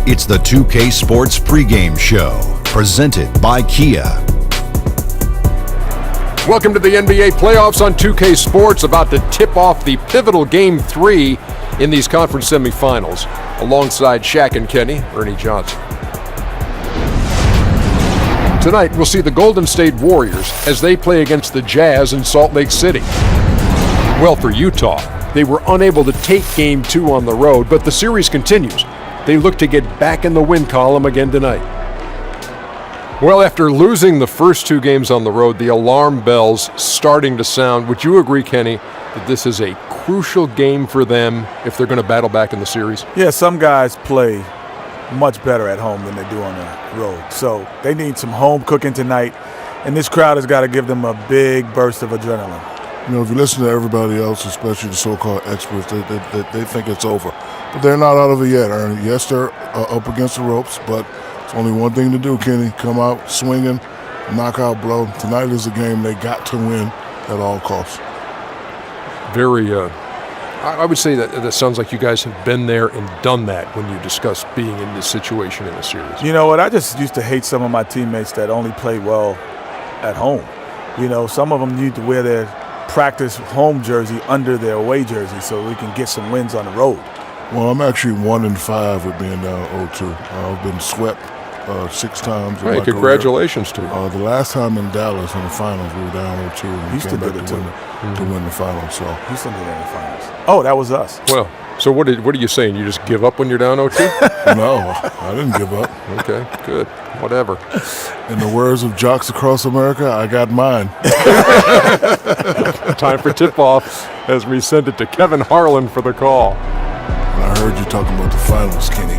It's the 2K Sports pregame show, presented by Kia. Welcome to the NBA playoffs on 2K Sports, about to tip off the pivotal Game 3 in these conference semifinals. Alongside Shaq and Kenny, Ernie Johnson. Tonight, we'll see the Golden State Warriors as they play against the Jazz in Salt Lake City. Well, for Utah, they were unable to take Game 2 on the road, but the series continues. They look to get back in the win column again tonight. Well, after losing the first two games on the road, the alarm bells starting to sound. Would you agree, Kenny, that this is a crucial game for them if they're going to battle back in the series? Yeah, some guys play much better at home than they do on the road. So they need some home cooking tonight, and this crowd has got to give them a big burst of adrenaline. You know, if you listen to everybody else, especially the so-called experts, they think it's over. But they're not out of it yet, Ernie. Yes, they're up against the ropes, but it's only one thing to do, Kenny. Come out swinging, knockout blow. Tonight is a game they got to win at all costs. Very, I would say that sounds like you guys have been there and done that when you discuss being in this situation in a series. You know what? I just used to hate some of my teammates that only play well at home. You know, some of them need to wear their practice home jersey under their away jersey so we can get some wins on the road. Well, I'm actually 1-5 with being down 0-2. I've been swept 6 times. Hey, congratulations to you. The last time in Dallas in the finals, we were down 0-2. And we came back to win the finals. So Houston did it in the finals. Oh, that was us. Well, so what are you saying? You just give up when you're down 0-2? No, I didn't give up. Okay, good. Whatever. In the words of jocks across America, I got mine. Time for tip-off as we send it to Kevin Harlan for the call. I heard you talking about the finals, Kenny.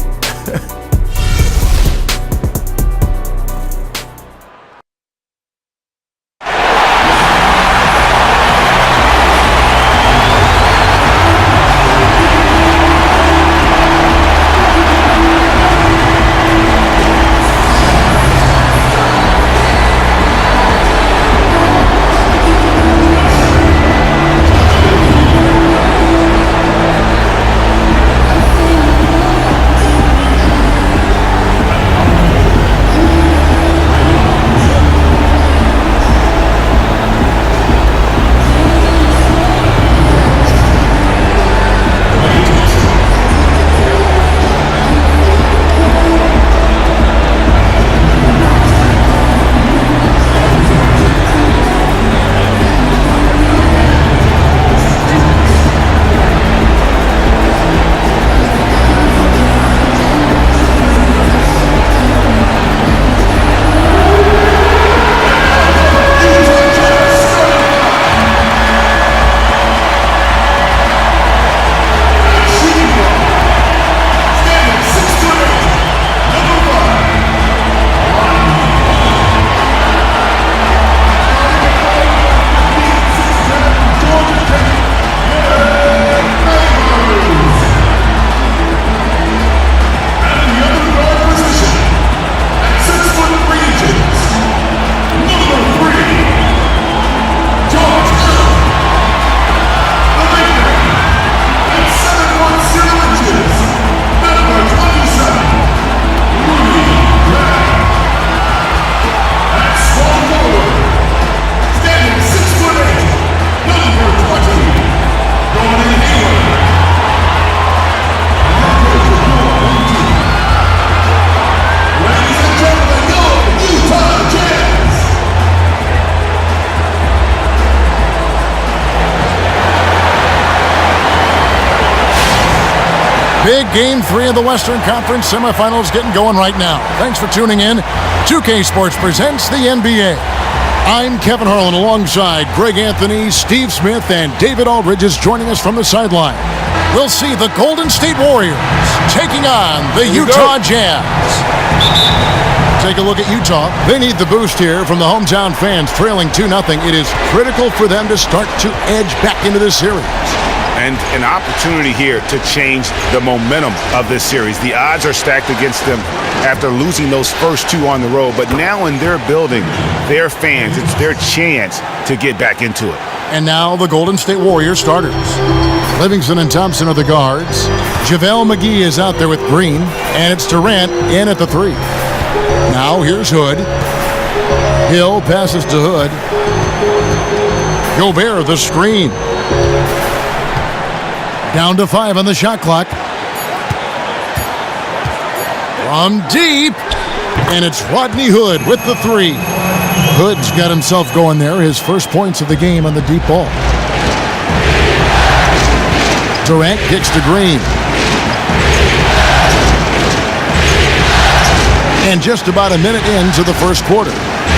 Big Game 3 of the Western Conference semifinals getting going right now. Thanks for tuning in. 2K Sports presents the NBA. I'm Kevin Harlan alongside Greg Anthony, Steve Smith, and David Aldridge is joining us from the sideline. We'll see the Golden State Warriors taking on the Utah Jazz. Take a look at Utah. They need the boost here from the hometown fans, trailing 2-0. It is critical for them to start to edge back into this series. And an opportunity here to change the momentum of this series. The odds are stacked against them after losing those first 2 on the road. But now in their building, their fans, it's their chance to get back into it. And now the Golden State Warriors starters. Livingston and Thompson are the guards. JaVale McGee is out there with Green, and it's Durant in at the 3. Now here's Hood. Hill passes to Hood. Gobert, the screen. Down to 5 on the shot clock. From deep, and it's Rodney Hood with the 3. Hood's got himself going there, his first points of the game on the deep ball. Durant kicks to Green. And just about a minute into the first quarter.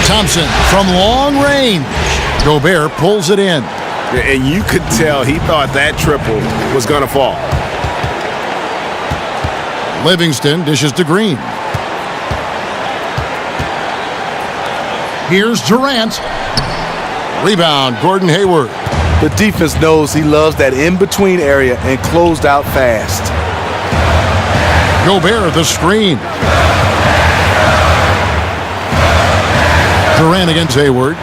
Thompson from long range. Gobert pulls it in. And you could tell he thought that triple was going to fall. Livingston dishes to Green. Here's Durant. Rebound, Gordon Hayward. The defense knows he loves that in-between area and closed out fast. Gobert, the screen. Durant against Hayward.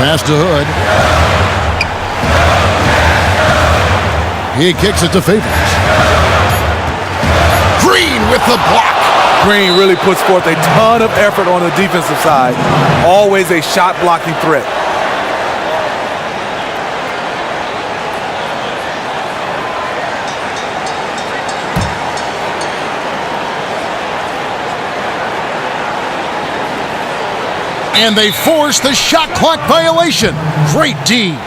Pass to Hood. He kicks it to Favors. Green with the block. Green really puts forth a ton of effort on the defensive side. Always a shot blocking threat. And they force the shot clock violation. Great D.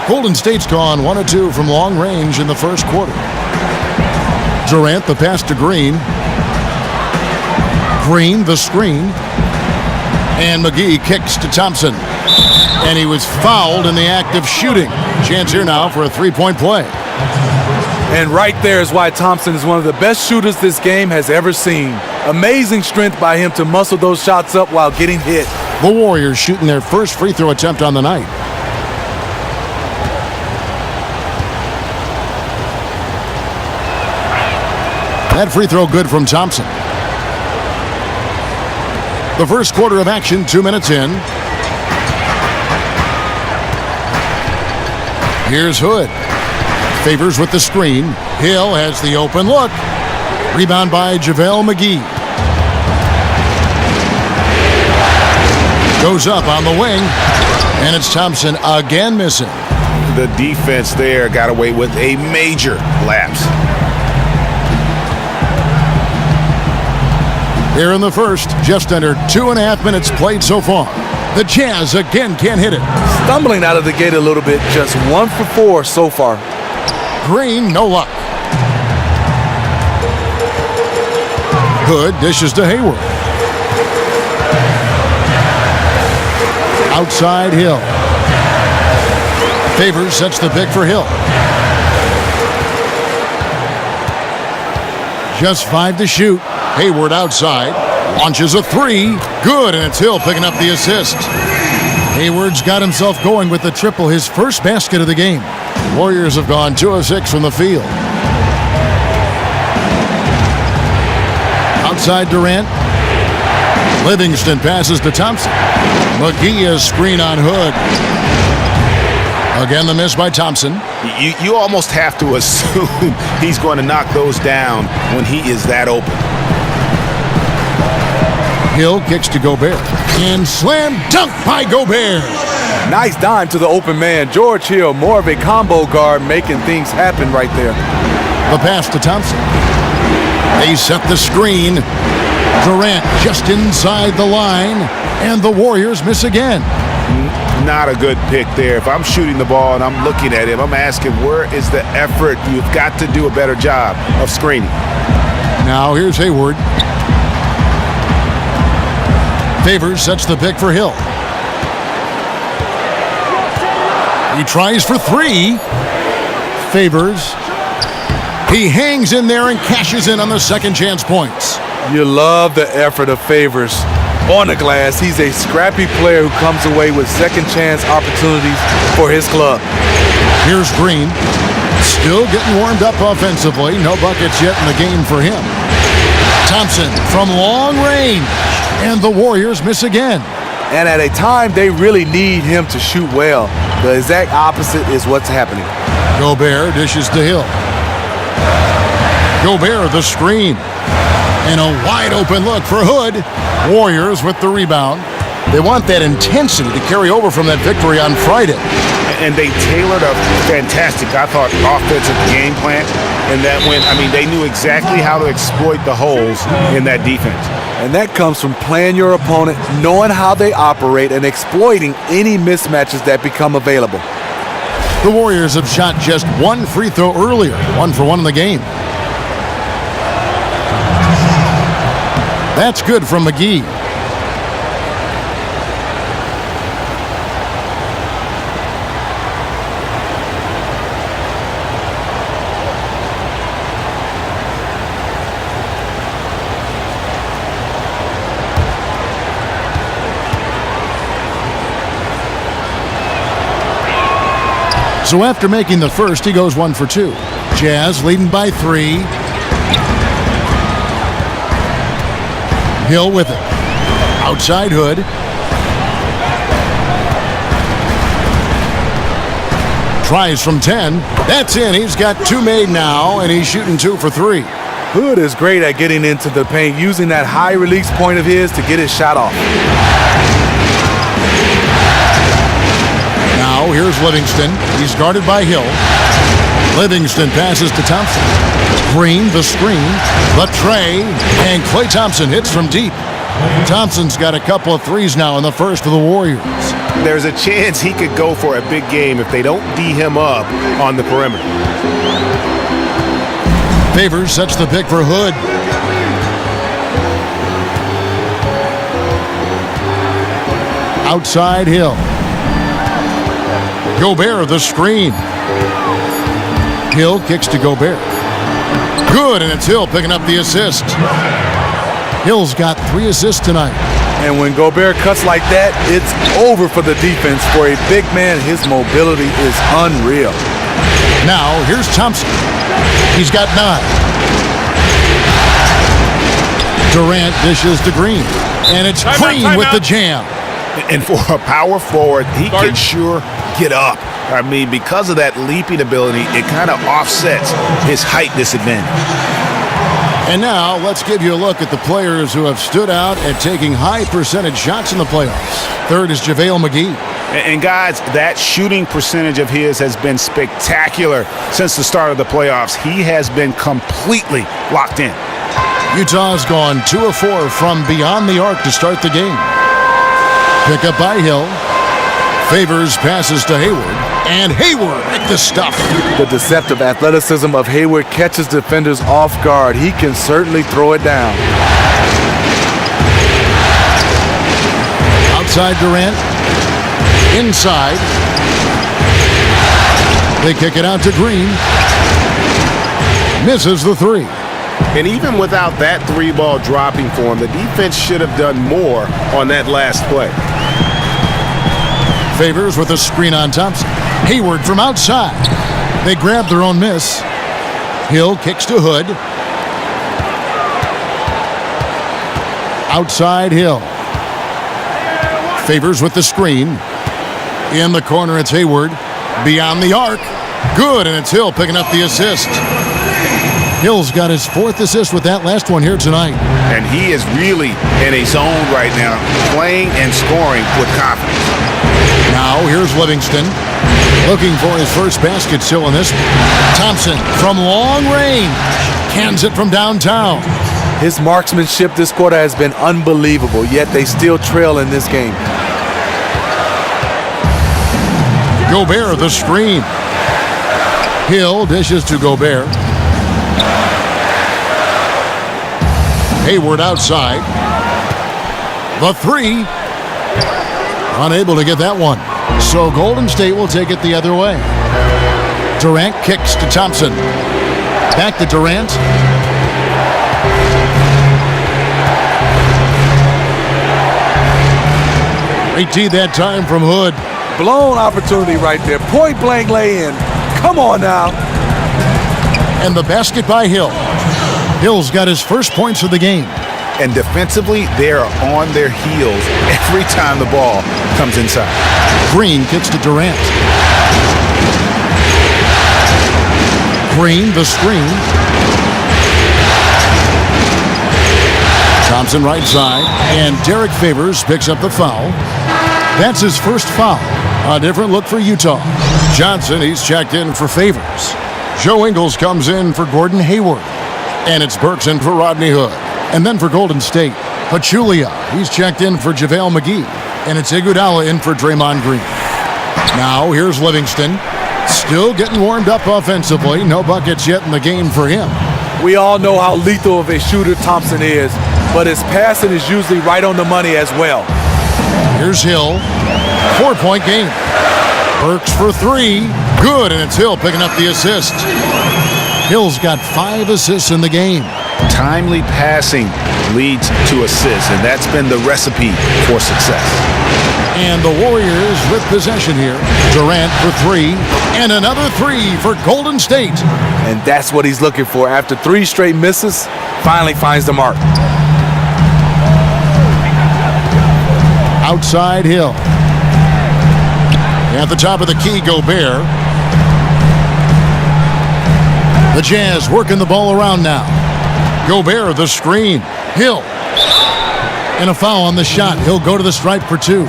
Golden State's gone 1 of 2 from long range in the first quarter. Durant, the pass to Green. Green, the screen. And McGee kicks to Thompson. And he was fouled in the act of shooting. Chance here now for a three-point play. And right there is why Thompson is one of the best shooters this game has ever seen. Amazing strength by him to muscle those shots up while getting hit. The Warriors shooting their first free throw attempt on the night. That free throw good from Thompson. The first quarter of action, 2 minutes in. Here's Hood. Favors with the screen. Hill has the open look. Rebound by JaVale McGee. Goes up on the wing. And it's Thompson again missing. The defense there got away with a major lapse. Here in the first, just under 2.5 minutes played so far. The Jazz again can't hit it. Stumbling out of the gate a little bit, just 1 for 4 so far. Green, no luck. Hood dishes to Hayward. Outside Hill. Favors sets the pick for Hill. Just 5 to shoot. Hayward outside. Launches a 3. Good, and it's Hill picking up the assist. Hayward's got himself going with the triple, his first basket of the game. Warriors have gone 2 of 6 from the field. Outside Durant. Livingston passes to Thompson. McGee is screen on Hood. Again, the miss by Thompson. You almost have to assume he's going to knock those down when he is that open. Hill kicks to Gobert. And slam dunk by Gobert. Nice dime to the open man. George Hill, more of a combo guard, making things happen right there. The pass to Thompson. They set the screen. Durant just inside the line. And the Warriors miss again. Not a good pick there. If I'm shooting the ball and I'm looking at him, I'm asking, where is the effort? You've got to do a better job of screening. Now here's Hayward. Favors sets the pick for Hill. He tries for 3. Favors. He hangs in there and cashes in on the second chance points. You love the effort of Favors on the glass. He's a scrappy player who comes away with second chance opportunities for his club. Here's Green. Still getting warmed up offensively. No buckets yet in the game for him. Thompson from long range. And the Warriors miss again. And at a time they really need him to shoot well. The exact opposite is what's happening. Gobert dishes to Hill. Gobert the screen. And a wide open look for Hood. Warriors with the rebound. They want that intensity to carry over from that victory on Friday. And they tailored a fantastic, I thought, offensive game plan. And that went, they knew exactly how to exploit the holes in that defense. And that comes from playing your opponent, knowing how they operate, and exploiting any mismatches that become available. The Warriors have shot just one free throw earlier, 1 for 1 in the game. That's good from McGee. So after making the first, he goes 1 for 2. Jazz leading by 3. Hill with it. Outside Hood. Tries from 10. That's in. He's got 2 made now, and he's shooting 2 for 3. Hood is great at getting into the paint, using that high release point of his to get his shot off. Now here's Livingston. He's guarded by Hill. Livingston passes to Thompson. Green, the screen, the tray, and Klay Thompson hits from deep. Thompson's got a couple of threes now in the first of the Warriors. There's a chance he could go for a big game if they don't D him up on the perimeter. Favors sets the pick for Hood. Outside Hill. Gobert the screen. Hill kicks to Gobert. Good, and it's Hill picking up the assist. Hill's got 3 assists tonight. And when Gobert cuts like that, it's over for the defense. For a big man, his mobility is unreal. Now, here's Thompson. He's got 9. Durant dishes to Green. And it's Green with the jam. And for a power forward, he can sure get up. Because of that leaping ability, it kind of offsets his height disadvantage. And now, let's give you a look at the players who have stood out at taking high percentage shots in the playoffs. Third is JaVale McGee. And guys, that shooting percentage of his has been spectacular since the start of the playoffs. He has been completely locked in. Utah's gone 2 of 4 from beyond the arc to start the game. Pick up by Hill. Favors passes to Hayward. And Hayward with the stuff. The deceptive athleticism of Hayward catches defenders off guard. He can certainly throw it down. Outside Durant. Inside. They kick it out to Green. Misses the 3. And even without that 3-ball dropping for him, the defense should have done more on that last play. Favors with a screen on Thompson. Hayward from outside. They grab their own miss. Hill kicks to Hood. Outside Hill. Favors with the screen. In the corner, it's Hayward. Beyond the arc. Good, and it's Hill picking up the assist. Hill's got his 4th assist with that last one here tonight. And he is really in a zone right now, playing and scoring with confidence. Now, here's Livingston. Looking for his first basket still in this one. Thompson from long range. Cans it from downtown. His marksmanship this quarter has been unbelievable, yet they still trail in this game. Gobert, the screen. Hill dishes to Gobert. Hayward outside. The 3. Unable to get that one. So Golden State will take it the other way. Durant kicks to Thompson. Back to Durant. Great tee that time from Hood. Blown opportunity right there. Point blank lay in. Come on now. And the basket by Hill. Hill's got his first points of the game. And defensively, they are on their heels every time the ball comes inside. Green kicks to Durant. Green, the screen. Thompson right side, and Derek Favors picks up the foul. That's his first foul. A different look for Utah. Johnson, he's checked in for Favors. Joe Ingles comes in for Gordon Hayward. And it's Burks in for Rodney Hood. And then for Golden State, Pachulia, he's checked in for JaVale McGee. And it's Iguodala in for Draymond Green. Now here's Livingston. Still getting warmed up offensively. No buckets yet in the game for him. We all know how lethal of a shooter Thompson is, but his passing is usually right on the money as well. Here's Hill. 4-point game. Burks for 3. Good, and it's Hill picking up the assist. Hill's got 5 assists in the game. Timely passing leads to assists, and that's been the recipe for success. And the Warriors with possession here. Durant for 3, and another 3 for Golden State. And that's what he's looking for. After 3 straight misses, finally finds the mark. Outside Hill. At the top of the key, Gobert. The Jazz working the ball around now. Gobert, the screen. Hill. And a foul on the shot. He'll go to the stripe for 2.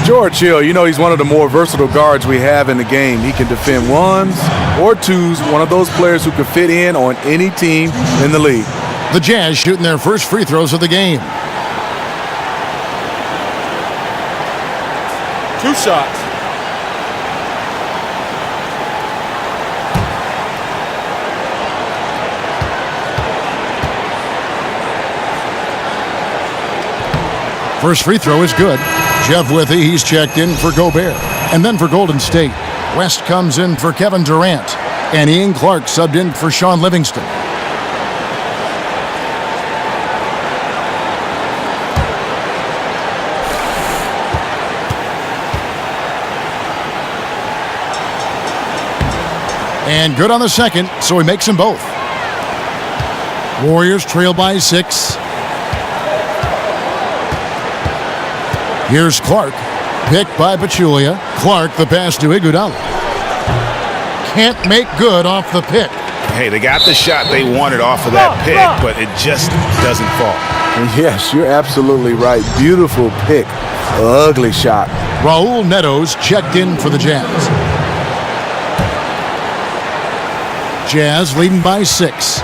George Hill, you know he's one of the more versatile guards we have in the game. He can defend ones or twos, one of those players who can fit in on any team in the league. The Jazz shooting their first free throws of the game. 2 shots. First free throw is good. Jeff Withey, he's checked in for Gobert. And then for Golden State, West comes in for Kevin Durant. And Ian Clark subbed in for Sean Livingston. And good on the second, so he makes them both. Warriors trail by 6. Here's Clark, picked by Pachulia. Clark, the pass to Iguodala. Can't make good off the pick. Hey, they got the shot they wanted off of that pick, but it just doesn't fall. Yes, you're absolutely right. Beautiful pick. Ugly shot. Raul Netos checked in for the Jazz. Jazz leading by 6.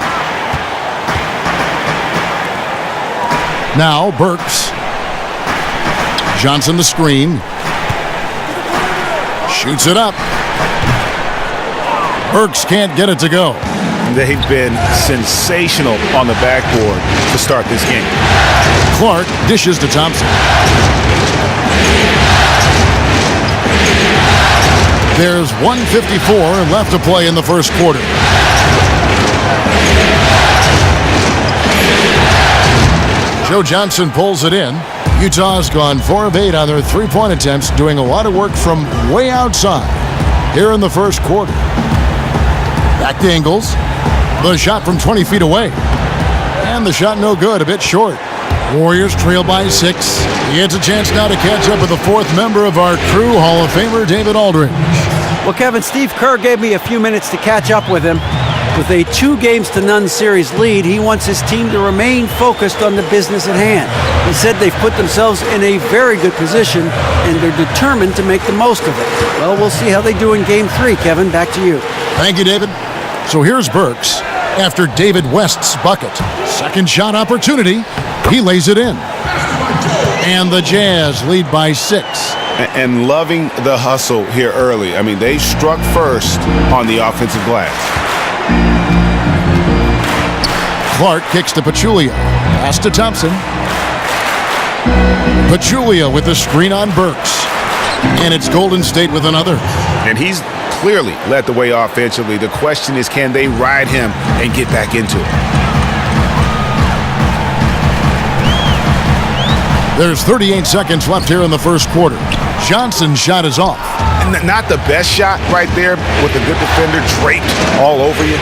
Now Burks. Johnson the screen. Shoots it up. Burks can't get it to go. They've been sensational on the backboard to start this game. Clark dishes to Thompson. There's 1:54 left to play in the first quarter. Joe Johnson pulls it in. Utah's gone 4 of 8 on their 3-point attempts, doing a lot of work from way outside here in the first quarter. Back to Ingles. The shot from 20 feet away. And the shot no good, a bit short. Warriors trail by 6. He gets a chance now to catch up with the 4th member of our crew, Hall of Famer David Aldridge. Well, Kevin, Steve Kerr gave me a few minutes to catch up with him. With a 2-0 series lead, he wants his team to remain focused on the business at hand. He said they've put themselves in a very good position, and they're determined to make the most of it. Well, we'll see how they do in Game 3. Kevin, back to you. Thank you, David. So here's Burks after David West's bucket. Second shot opportunity. He lays it in. And the Jazz lead by 6. And loving the hustle here early. I mean, they struck first on the offensive glass. Clark kicks to Pachulia. Pass to Thompson. Pachulia with the screen on Burks. And it's Golden State with another. And he's clearly led the way offensively. The question is, can they ride him and get back into it? There's 38 seconds left here in the first quarter. Johnson's shot is off. Not the best shot right there with a good defender draped all over you.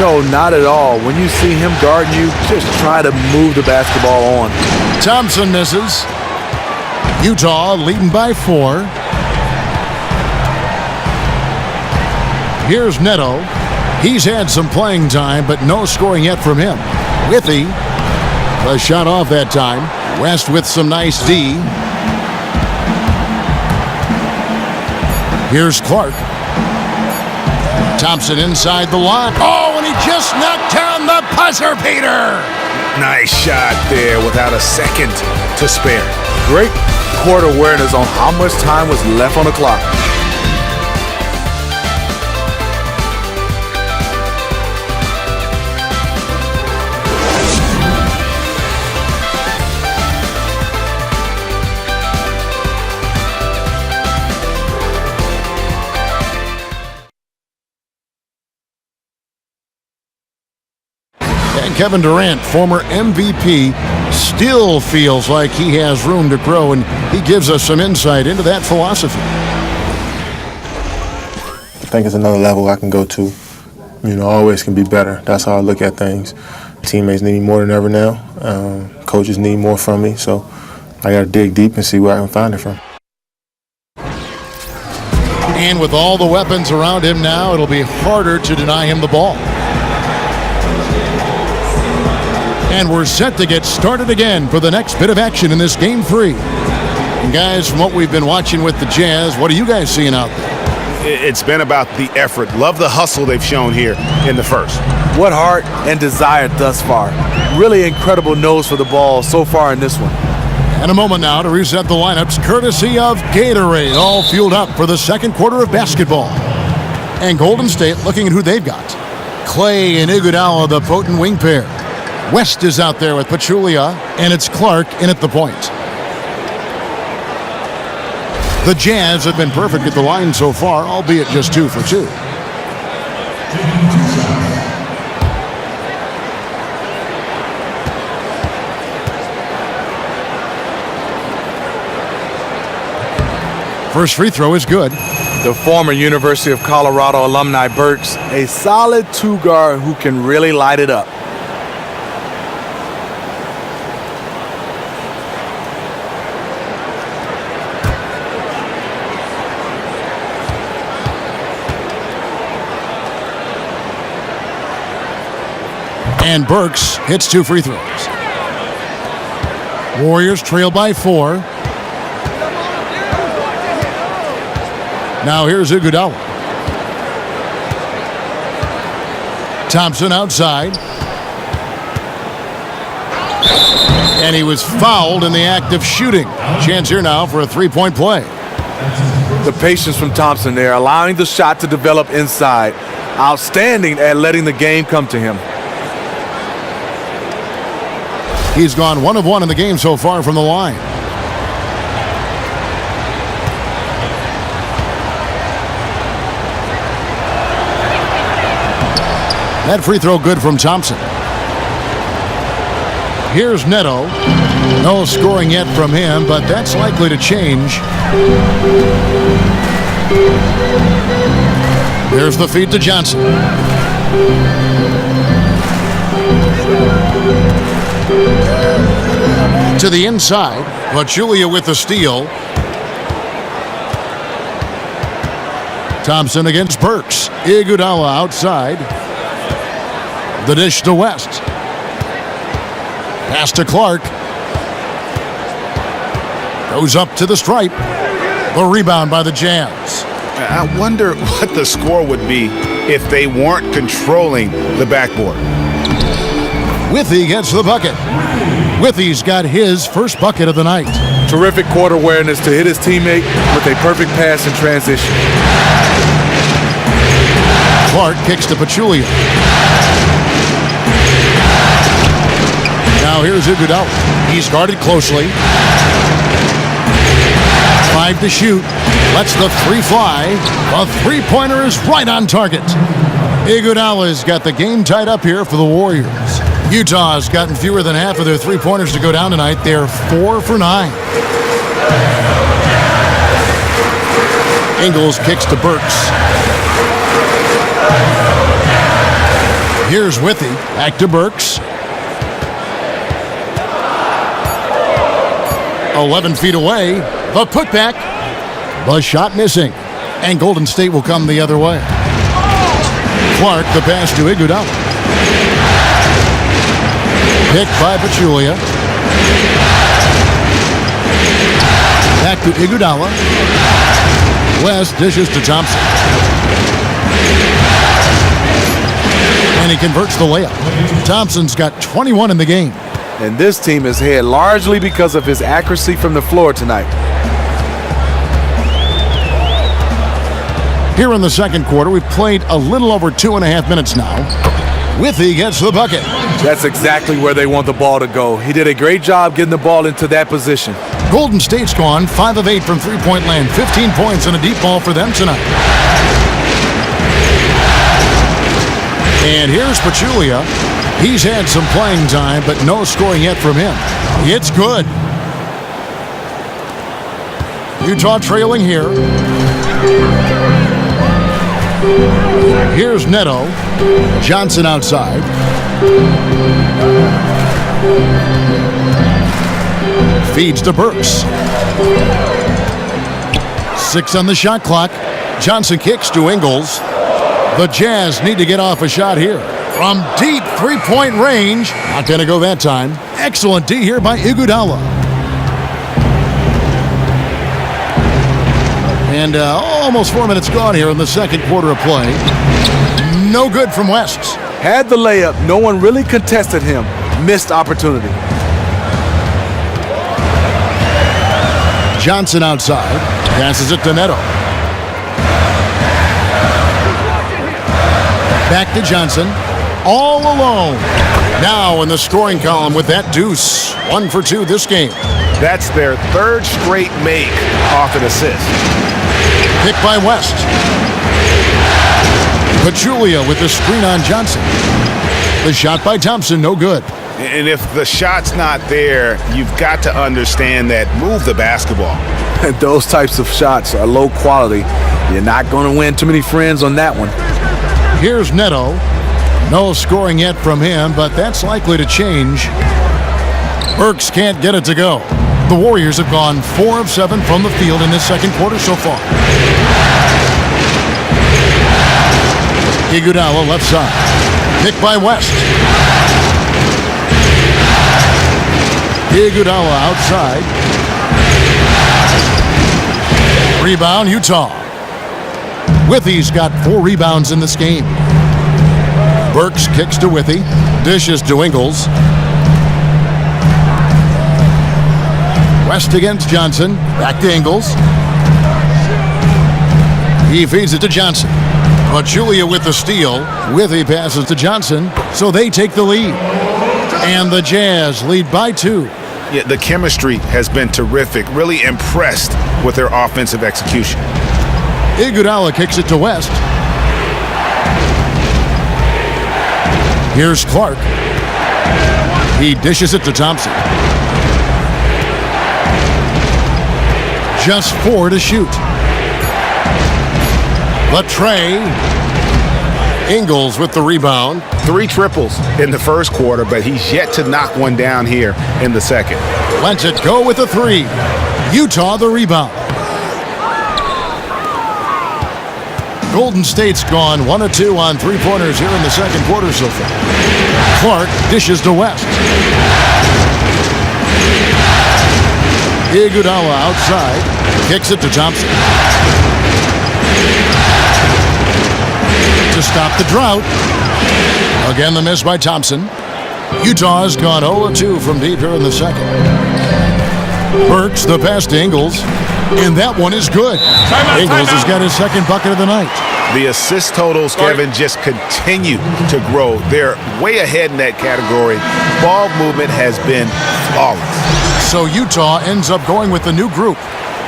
No, not at all. When you see him guarding you, just try to move the basketball on. Thompson misses. Utah leading by 4. Here's Neto. He's had some playing time, but no scoring yet from him. Withy, the shot off that time. West with some nice D. Here's Clark. Thompson inside the line. Oh, and he just knocked down the buzzer beater. Nice shot there without a second to spare. Great court awareness on how much time was left on the clock. And Kevin Durant, former MVP, still feels like he has room to grow, and he gives us some insight into that philosophy. I think it's another level I can go to. You know, always can be better. That's how I look at things. Teammates need me more than ever now. Coaches need more from me, so I got to dig deep and see where I can find it from. And with all the weapons around him now, it'll be harder to deny him the ball. And we're set to get started again for the next bit of action in this Game 3. And guys, from what we've been watching with the Jazz, what are you guys seeing out there? It's been about the effort. Love the hustle they've shown here in the first. What heart and desire thus far. Really incredible nose for the ball so far in this one. And a moment now to reset the lineups, courtesy of Gatorade, all fueled up for the second quarter of basketball. And Golden State looking at who they've got. Clay and Iguodala, the potent wing pair. West is out there with Pachulia, and it's Clark in at the point. The Jazz have been perfect at the line so far, albeit just 2 for 2. First free throw is good. The former University of Colorado alumni Burks, a solid 2-guard who can really light it up. And Burks hits 2 free throws. Warriors trail by 4. Now here's Iguodala. Thompson outside. And he was fouled in the act of shooting. Chance here now for a 3-point play. The patience from Thompson there, allowing the shot to develop inside. Outstanding at letting the game come to him. He's gone 1 of 1 in the game so far from the line. That free throw good from Thompson. Here's Neto. No scoring yet from him, but that's likely to change. There's the feed to Johnson. To the inside, Pachulia with the steal. Thompson against Burks. Iguodala outside. The dish to West. Pass to Clark. Goes up to the stripe. The rebound by the Jazz. I wonder what the score would be if they weren't controlling the backboard. Withy gets the bucket. Withy's got his first bucket of the night. Terrific court awareness to hit his teammate with a perfect pass in transition. Clark kicks to Pachulia. Now here's Iguodala. He's guarded closely. 5 to shoot. Lets the 3 fly. A 3-pointer is right on target. Iguodala's got the game tied up here for the Warriors. Utah's gotten fewer than half of their 3-pointers to go down tonight. They're 4 for 9. Ingles kicks to Burks. Here's Withy. Back to Burks. 11 feet away. The putback. The shot missing. And Golden State will come the other way. Clark, the pass to Iguodala. Picked by Pachulia. Back to Iguodala. West dishes to Thompson. And he converts the layup. Thompson's got 21 in the game. And this team is ahead largely because of his accuracy from the floor tonight. Here in the second quarter, we've played a little over 2.5 minutes now. Withy gets the bucket. That's exactly where they want the ball to go. He did a great job getting the ball into that position. Golden State's gone 5 of 8 from three-point land. 15 points and a deep ball for them tonight. And here's Pachulia. He's had some playing time, but no scoring yet from him. It's good. Utah trailing here. Here's Neto. Johnson outside. Feeds to Burks. 6 on the shot clock. Johnson kicks to Ingles. The Jazz need to get off a shot here. From deep three-point range. Not going to go that time. Excellent D here by Iguodala. And almost 4 minutes gone here in the second quarter of play. No good from West. Had the layup. No one really contested him. Missed opportunity. Johnson outside. Passes it to Neto. Back to Johnson. All alone. Now in the scoring column with that deuce. 1 for 2 this game. That's their third straight make off an assist. Picked by West. Pachulia with the screen on Johnson. The shot by Thompson, no good. And if the shot's not there, you've got to understand that move the basketball. Those types of shots are low quality. You're not going to win too many friends on that one. Here's Neto. No scoring yet from him, but that's likely to change. Burks can't get it to go. The Warriors have gone 4 of 7 from the field in this second quarter so far. Iguodala left side. Picked by West. Iguodala outside. Rebound, Utah. Withy's got 4 rebounds in this game. Burks kicks to Withy. Dishes to Ingles. West against Johnson. Back to Ingles. He feeds it to Johnson. Pachulia with the steal. Withy passes to Johnson. So they take the lead. And the Jazz lead by 2. Yeah, the chemistry has been terrific. Really impressed with their offensive execution. Iguodala kicks it to West. Here's Clark. He dishes it to Thompson. Just 4 to shoot. Latrey. Ingles with the rebound. 3 triples in the first quarter, but he's yet to knock one down here in the second. Lets it go with a 3. Utah the rebound. Golden State's gone 1 of 2 on 3-pointers here in the second quarter so far. Clark dishes to West. Iguodala outside. Kicks it to Thompson. To stop the drought. Again the miss by Thompson. Utah's gone 0 of 2 from deep here in the second. Burks the pass to Ingles. And that one is good. Ingles has got his second bucket of the night. The assist totals, Kevin, just continue to grow. They're way ahead in that category. Ball movement has been flawless. So Utah ends up going with the new group.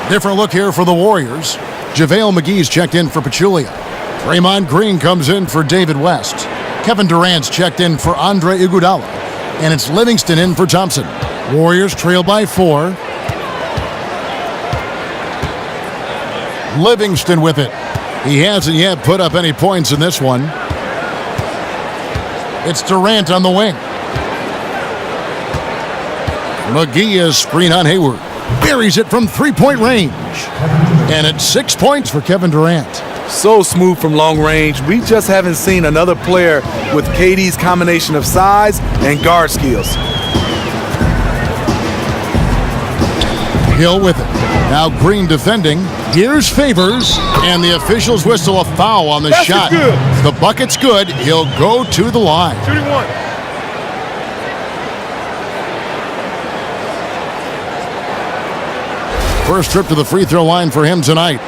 Different look here for the Warriors. JaVale McGee's checked in for Pachulia. Draymond Green comes in for David West. Kevin Durant's checked in for Andre Iguodala. And it's Livingston in for Thompson. Warriors trail by 4. Livingston with it. He hasn't yet put up any points in this one. It's Durant on the wing. McGee is screen on Hayward. Buries it from three-point range. And it's 6 points for Kevin Durant. So smooth from long range. We just haven't seen another player with KD's combination of size and guard skills. Hill with it. Now Green defending. Here's Favors. And the officials whistle a foul on the shot. Good. The bucket's good. He'll go to the line. Shooting one. First trip to the free throw line for him tonight.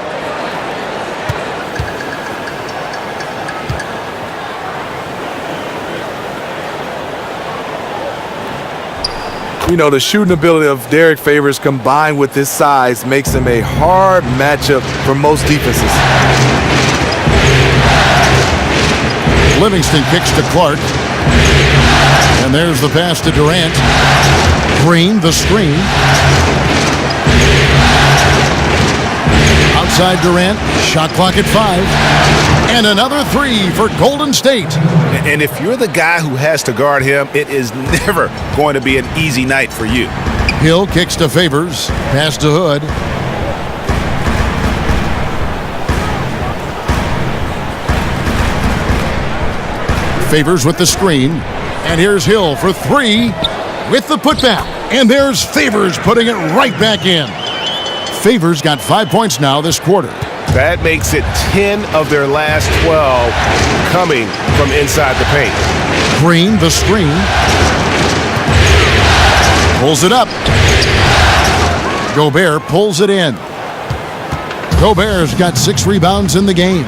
You know, the shooting ability of Derek Favors combined with his size makes him a hard matchup for most defenses. Livingston kicks to Clark. And there's the pass to Durant. Green, the screen. Outside Durant, shot clock at 5. And another three for Golden State. And if you're the guy who has to guard him, it is never going to be an easy night for you. Hill kicks to Favors. Pass to Hood. Favors with the screen. And here's Hill for three with the putback. And there's Favors putting it right back in. Favors got 5 points now this quarter. That makes it 10 of their last 12 coming from inside the paint. Green, the screen. Pulls it up. Gobert pulls it in. Gobert's got 6 rebounds in the game.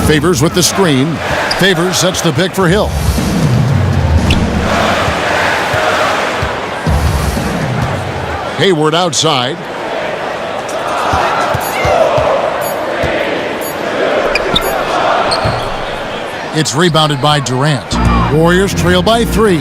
Favors with the screen. Favors sets the pick for Hill. Hayward outside. It's rebounded by Durant. Warriors trail by 3.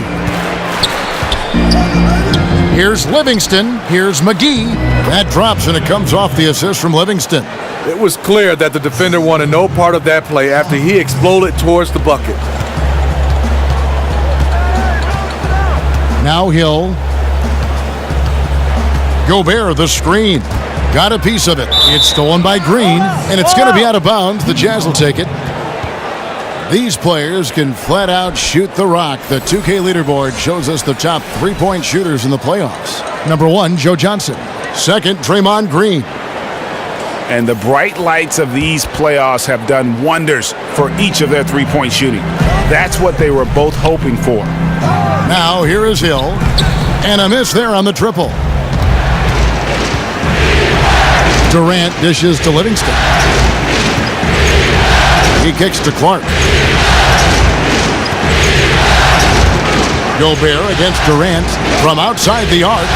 Here's Livingston. Here's McGee. That drops and it comes off the assist from Livingston. It was clear that the defender wanted no part of that play after he exploded towards the bucket. Now Hill. Gobert, the screen. Got a piece of it. It's stolen by Green, and it's going to be out of bounds. The Jazz will take it. These players can flat out shoot the rock. The 2K leaderboard shows us the top three-point shooters in the playoffs. Number 1, Joe Johnson. Second, Draymond Green. And the bright lights of these playoffs have done wonders for each of their three-point shooting. That's what they were both hoping for. Now here is Hill. And a miss there on the triple. Durant dishes to Livingston. He kicks to Clark. Gobert against Durant from outside the arc.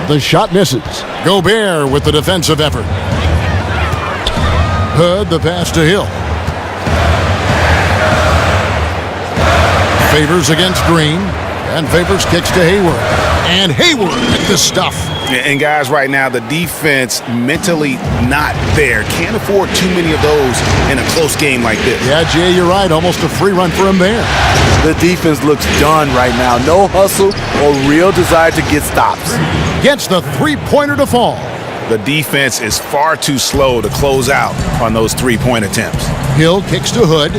The shot misses. Gobert with the defensive effort. Hood the pass to Hill. Favors against Green. And Favors kicks to Hayward. And Hayward with the stuff. And guys, right now, the defense mentally not there. Can't afford too many of those in a close game like this. Yeah, Jay, you're right. Almost a free run for him there. The defense looks done right now. No hustle or real desire to get stops. Gets the three-pointer to fall. The defense is far too slow to close out on those three-point attempts. Hill kicks to Hood.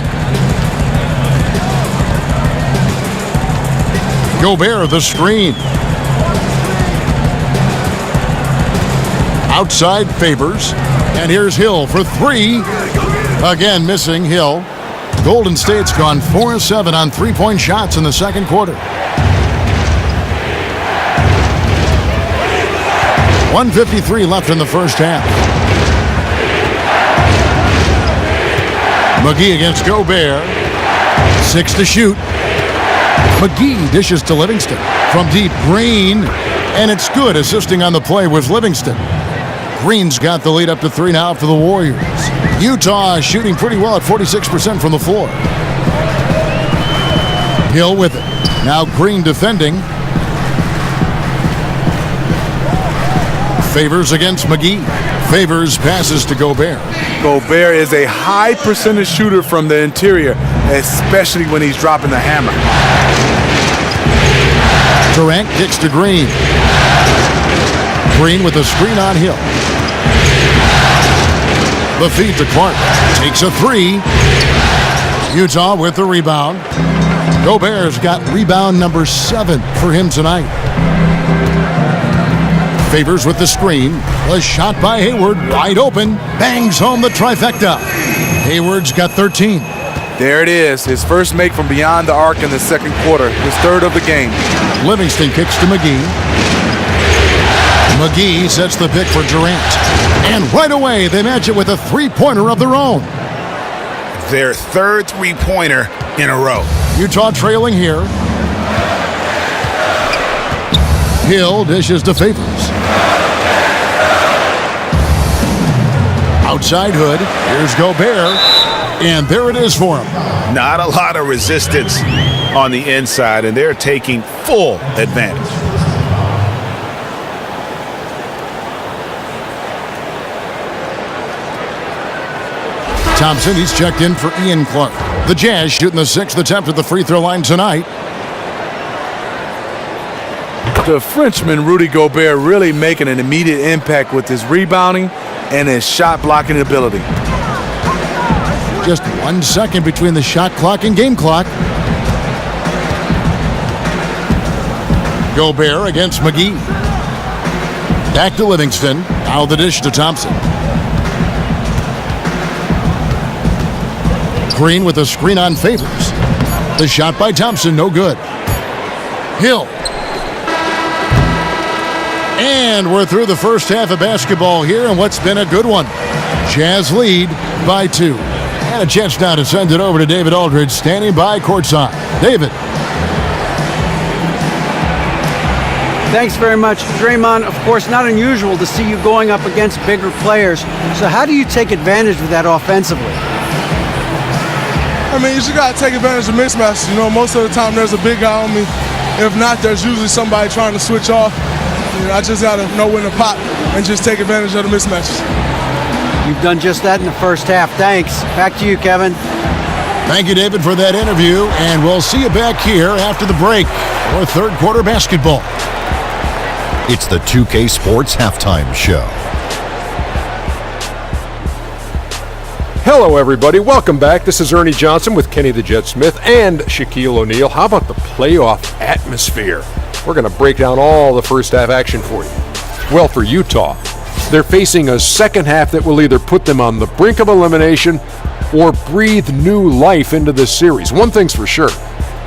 Gobert the screen. Outside Favors. And here's Hill for three. Again missing Hill. Golden State's gone 4-7 on three-point shots in the second quarter. 1:53 left in the first half. McGee against Gobert. 6 to shoot. McGee dishes to Livingston. From deep, Green. And it's good, assisting on the play with Livingston. Green's got the lead up to 3 now for the Warriors. Utah shooting pretty well at 46% from the floor. Hill with it. Now Green defending. Favors against McGee. Favors passes to Gobert. Gobert is a high percentage shooter from the interior, especially when he's dropping the hammer. Durant kicks to Green. Green with a screen on Hill. The feed to Clark. Takes a three. Utah with the rebound. Gobert's got rebound number 7 for him tonight. Favors with the screen. A shot by Hayward. Wide open. Bangs home the trifecta. Hayward's got 13. There it is. His first make from beyond the arc in the second quarter. His third of the game. Livingston kicks to McGee. McGee sets the pick for Durant. And right away, they match it with a three-pointer of their own. Their third three-pointer in a row. Utah trailing here. Hill dishes to Favors. Outside Hood. Here's Gobert. And there it is for him. Not a lot of resistance on the inside, and they're taking full advantage. Thompson, he's checked in for Ian Clark. The Jazz shooting the 6th attempt at the free throw line tonight. The Frenchman, Rudy Gobert, really making an immediate impact with his rebounding and his shot blocking ability. Just 1 second between the shot clock and game clock. Gobert against McGee. Back to Livingston. Now the dish to Thompson. Green with a screen on Favors. The shot by Thompson, no good. Hill. And we're through the first half of basketball here, and what's been a good one. Jazz lead by 2. And a chance now to send it over to David Aldridge, standing by courtside. David. Thanks very much, Draymond. Of course, not unusual to see you going up against bigger players. So how do you take advantage of that offensively? I mean, you just got to take advantage of mismatches. You know, most of the time there's a big guy on me. If not, there's usually somebody trying to switch off. You know, I just got to know when to pop and just take advantage of the mismatches. You've done just that in the first half. Thanks. Back to you, Kevin. Thank you, David, for that interview. And we'll see you back here after the break for third quarter basketball. It's the 2K Sports Halftime Show. Hello, everybody. Welcome back. This is Ernie Johnson with Kenny the Jet Smith and Shaquille O'Neal. How about the playoff atmosphere? We're going to break down all the first half action for you. Well, for Utah, they're facing a second half that will either put them on the brink of elimination or breathe new life into this series. One thing's for sure.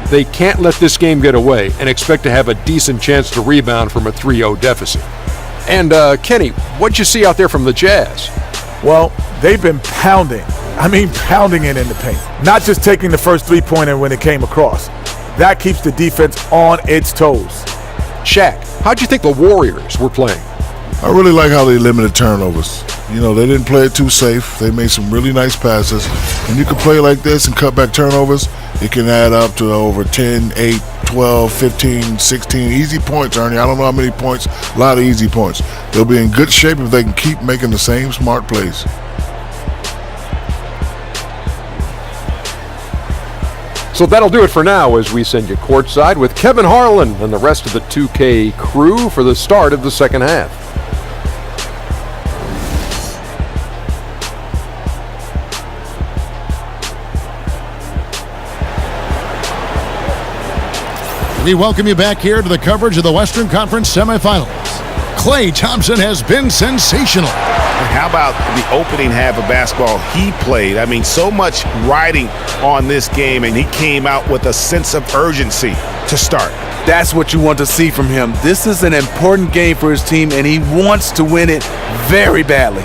They can't let this game get away and expect to have a decent chance to rebound from a 3-0 deficit. And, Kenny, what'd you see out there from the Jazz? Well, they've been pounding it in the paint. Not just taking the first three-pointer when it came across. That keeps the defense on its toes. Shaq, how'd you think the Warriors were playing? I really like how they limited turnovers. You know, they didn't play it too safe. They made some really nice passes. When you can play like this and cut back turnovers, it can add up to over 10, 8, 12, 15, 16 easy points, Ernie. I don't know how many points, a lot of easy points. They'll be in good shape if they can keep making the same smart plays. So that'll do it for now as we send you courtside with Kevin Harlan and the rest of the 2K crew for the start of the second half. We welcome you back here to the coverage of the Western Conference semifinals. Klay Thompson has been sensational. And how about the opening half of basketball he played? I mean, so much riding on this game, and he came out with a sense of urgency to start. That's what you want to see from him. This is an important game for his team, and he wants to win it very badly.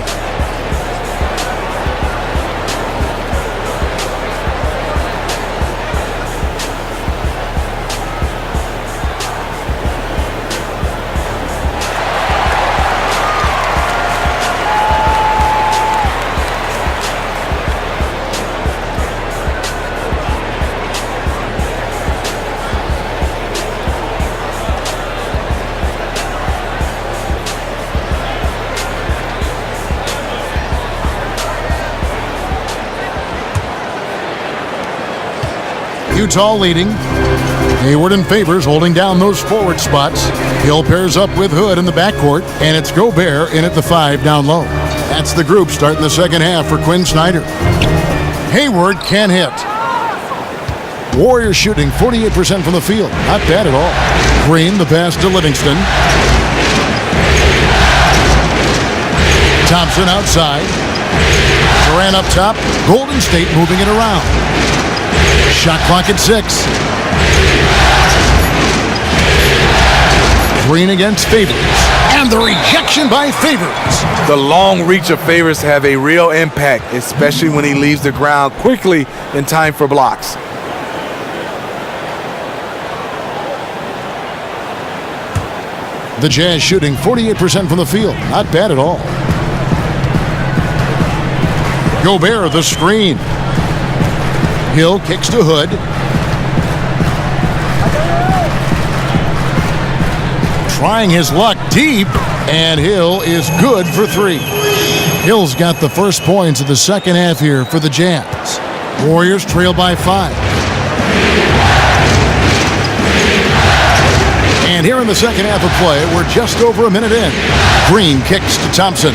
Utah leading. Hayward and Favors holding down those forward spots. Hill pairs up with Hood in the backcourt, and it's Gobert in at the 5 down low. That's the group starting the second half for Quinn Snyder. Hayward can hit. Warriors shooting 48% from the field. Not bad at all. Green, the pass to Livingston. Thompson outside. Durant up top. Golden State moving it around. Shot clock at 6. Green against Favors. And the rejection by Favors. The long reach of Favors have a real impact, especially when he leaves the ground quickly in time for blocks. The Jazz shooting 48% from the field. Not bad at all. Gobert the screen. Hill kicks to Hood. Trying his luck deep, and Hill is good for 3. Hill's got the first points of the second half here for the Jazz. Warriors trail by 5. And here in the second half of play, we're just over a minute in. Green kicks to Thompson.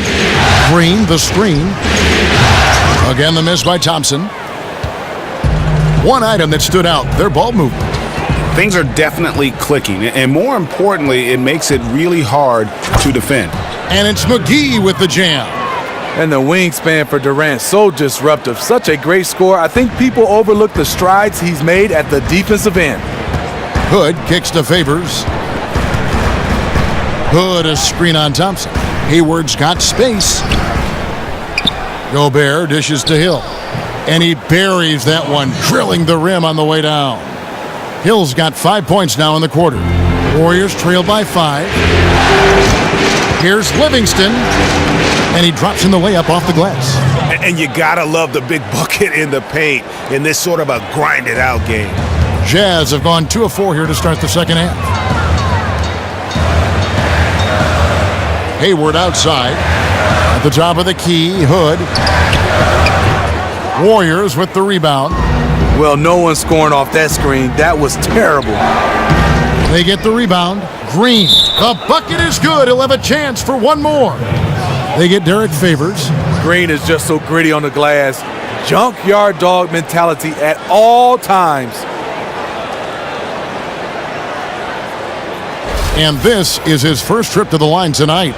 Green the screen. Again the miss by Thompson. One item that stood out, their ball movement. Things are definitely clicking, and more importantly, it makes it really hard to defend. And it's McGee with the jam. And the wingspan for Durant, so disruptive. Such a great score. I think people overlook the strides he's made at the defensive end. Hood kicks to Favors. Hood a screen on Thompson. Hayward's got space. Gobert dishes to Hill. And he buries that one, drilling the rim on the way down. Hill's got 5 points now in the quarter. Warriors trail by 5. Here's Livingston. And he drops in the layup off the glass. And you gotta love the big bucket in the paint in this sort of a grinded out game. Jazz have gone 2 of 4 here to start the second half. Hayward outside. At the top of the key, Hood. Warriors with the rebound. Well, no one's scoring off that screen. That was terrible. They get the rebound. Green. The bucket is good. He'll have a chance for one more. They get Derek Favors. Green is just so gritty on the glass. Junkyard dog mentality at all times. And this is his first trip to the line tonight.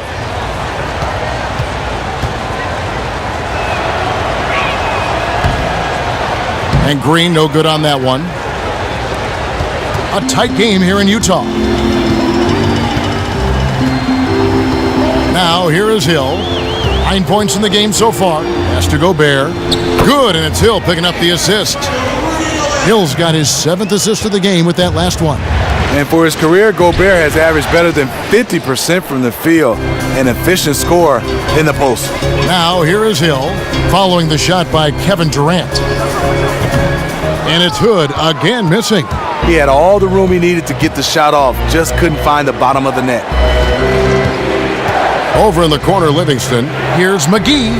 And Green no good on that one. A tight game here in Utah. Now here is Hill. 9 points in the game so far. Has to Gobert. Good, and it's Hill picking up the assist. Hill's got his 7th assist of the game with that last one. And for his career, Gobert has averaged better than 50% from the field. An efficient scorer in the post. Now here is Hill, following the shot by Kevin Durant. And it's Hood again missing. He had all the room he needed to get the shot off, just couldn't find the bottom of the net. Over in the corner, Livingston. Here's McGee.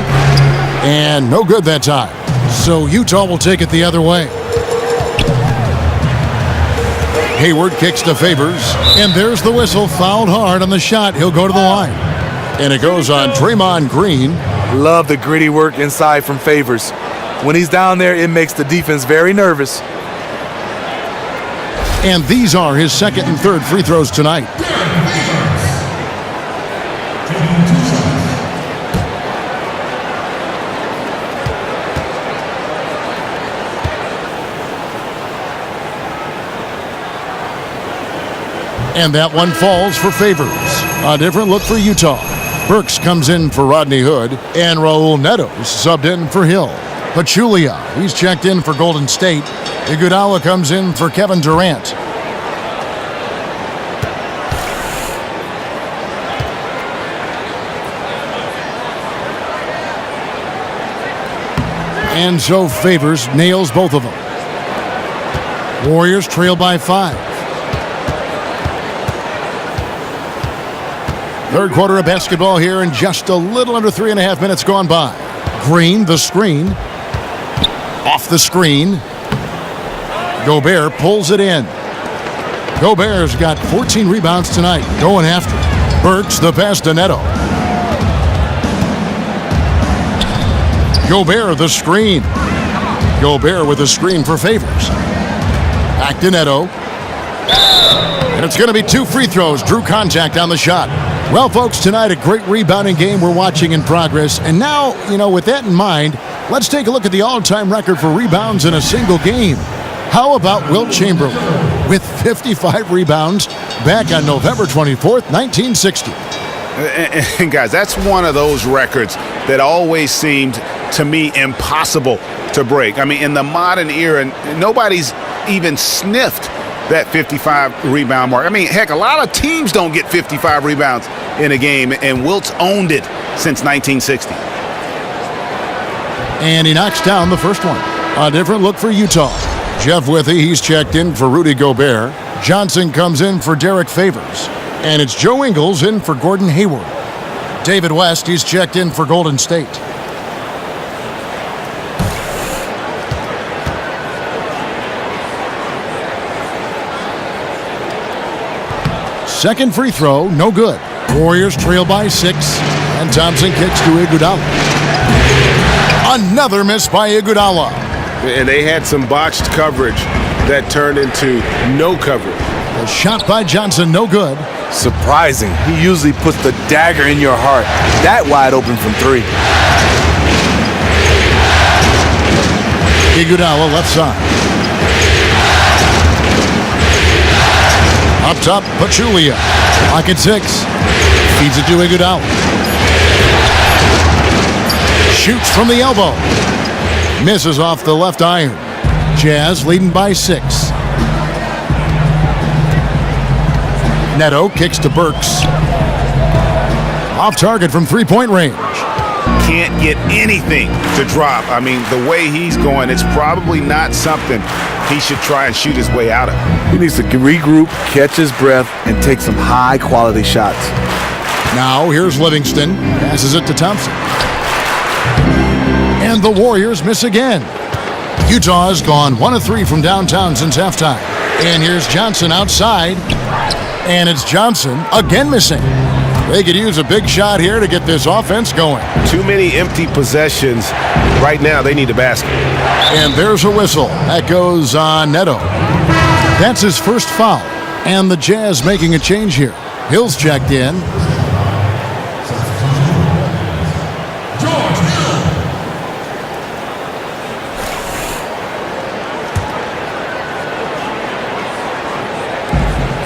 And no good that time. So Utah will take it the other way. Hayward kicks to Favors. And there's the whistle. Fouled hard on the shot. He'll go to the line. And it goes on Draymond Green. Love the gritty work inside from Favors. When he's down there, it makes the defense very nervous. And these are his second and third free throws tonight. And that one falls for Favors. A different look for Utah. Burks comes in for Rodney Hood, and Raul Neto subbed in for Hill. Pachulia, he's checked in for Golden State. Iguodala comes in for Kevin Durant. And so Favors nails both of them. Warriors trail by 5. Third quarter of basketball here, and just a little under 3.5 minutes gone by. Green, the screen. Off the screen. Gobert pulls it in. Gobert's got 14 rebounds tonight, going after it. Burks the pass to Neto. Gobert the screen. Gobert with a screen for Favors. Back to Neto. And it's going to be 2 free throws. Drew contact on the shot. Well, folks, tonight a great rebounding game we're watching in progress. And now, with that in mind, let's take a look at the all-time record for rebounds in a single game. How about Wilt Chamberlain with 55 rebounds back on November 24th, 1960? And guys, that's one of those records that always seemed to me impossible to break. I mean, in the modern era, nobody's even sniffed that 55 rebound mark. I mean, heck, a lot of teams don't get 55 rebounds in a game, and Wilt's owned it since 1960. And he knocks down the first one. A different look for Utah. Jeff Withey, he's checked in for Rudy Gobert. Johnson comes in for Derek Favors. And it's Joe Ingles in for Gordon Hayward. David West, he's checked in for Golden State. Second free throw, no good. Warriors trail by 6, and Thompson kicks to Iguodala. Another miss by Iguodala. And they had some botched coverage that turned into no coverage. A shot by Johnson, no good. Surprising. He usually puts the dagger in your heart. That wide open from 3. Iguodala left side. Up top, Pachulia. Pocket 6. Feeds it to Iguodala. Shoots from the elbow. Misses off the left iron. Jazz leading by 6. Neto kicks to Burks. Off target from 3-point range. Can't get anything to drop. I mean, the way he's going, it's probably not something he should try and shoot his way out of. He needs to regroup, catch his breath, and take some high-quality shots. Now here's Livingston. Passes it to Thompson. And the Warriors miss again. Utah has gone 1 of 3 from downtown since halftime. And here's Johnson outside. And it's Johnson again missing. They could use a big shot here to get this offense going. Too many empty possessions. Right now, they need a basket. And there's a whistle. That goes on Neto. That's his first foul. And the Jazz making a change here. Hill's checked in.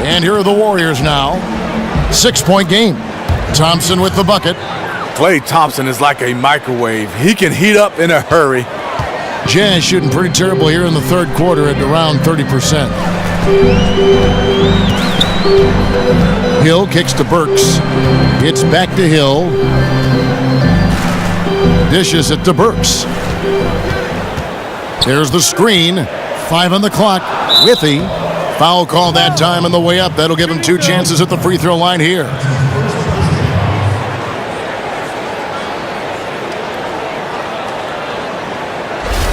And here are the Warriors now. 6-point game. Thompson with the bucket. Klay Thompson is like a microwave. He can heat up in a hurry. Jazz shooting pretty terrible here in the third quarter at around 30%. Hill kicks to Burks. It's back to Hill. Dishes it to Burks. There's the screen. 5 on the clock. Withey. Foul call that time on the way up. That'll give him 2 chances at the free throw line here.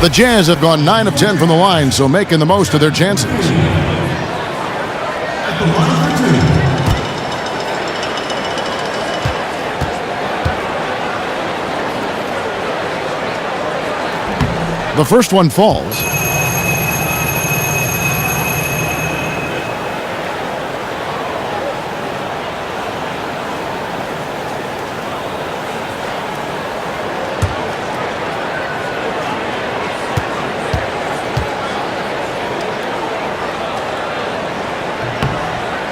The Jazz have gone 9 of 10 from the line, so making the most of their chances. The first one falls.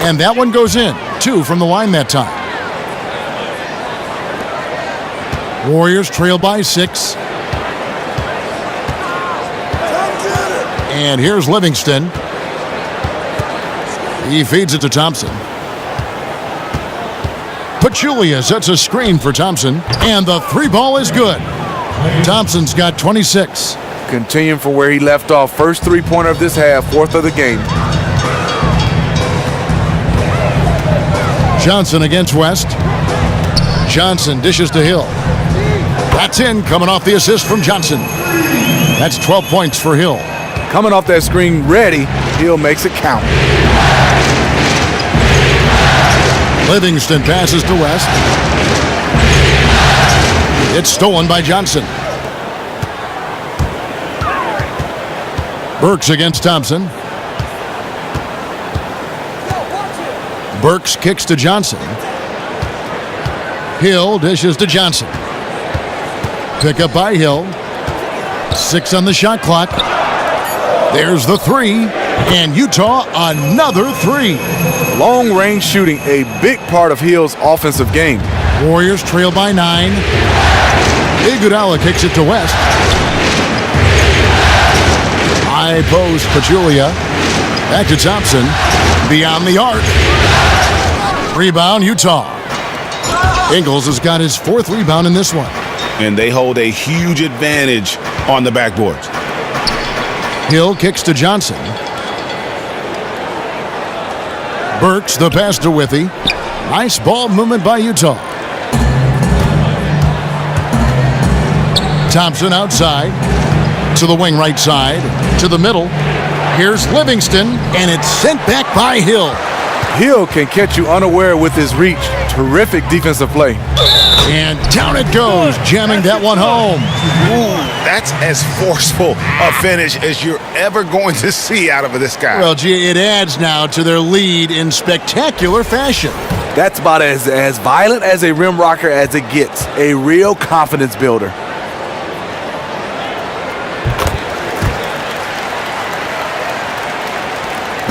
And that one goes in. 2 from the line that time. Warriors trail by 6. And here's Livingston. He feeds it to Thompson. Pachulia sets a screen for Thompson. And the 3-ball is good. Thompson's got 26. Continuing from where he left off. First 3-pointer of this half, 4th of the game. Johnson against West. Johnson dishes to Hill. That's in, coming off the assist from Johnson. That's 12 points for Hill. Coming off that screen ready, Hill makes it count. Livingston passes to West. It's stolen by Johnson. Burks against Thompson. Burks kicks to Johnson. Hill dishes to Johnson. Pick up by Hill. 6 on the shot clock. There's the 3. And Utah another 3. Long-range shooting, a big part of Hill's offensive game. Warriors trail by 9. Iguodala kicks it to West. High post, Pachulia. Back to Thompson. Beyond the arc. Rebound, Utah. Ingles has got his 4th rebound in this one. And they hold a huge advantage on the backboards. Hill kicks to Johnson. Burks the pass to Withy. Nice ball movement by Utah. Thompson outside. To the wing right side. To the middle. Here's Livingston. And it's sent back by Hill. Hill can catch you unaware with his reach. Terrific defensive play. And down it goes, jamming that one home. Ooh, that's as forceful a finish as you're ever going to see out of this guy. Well, gee, it adds now to their lead in spectacular fashion. That's about as violent as a rim rocker as it gets. A real confidence builder.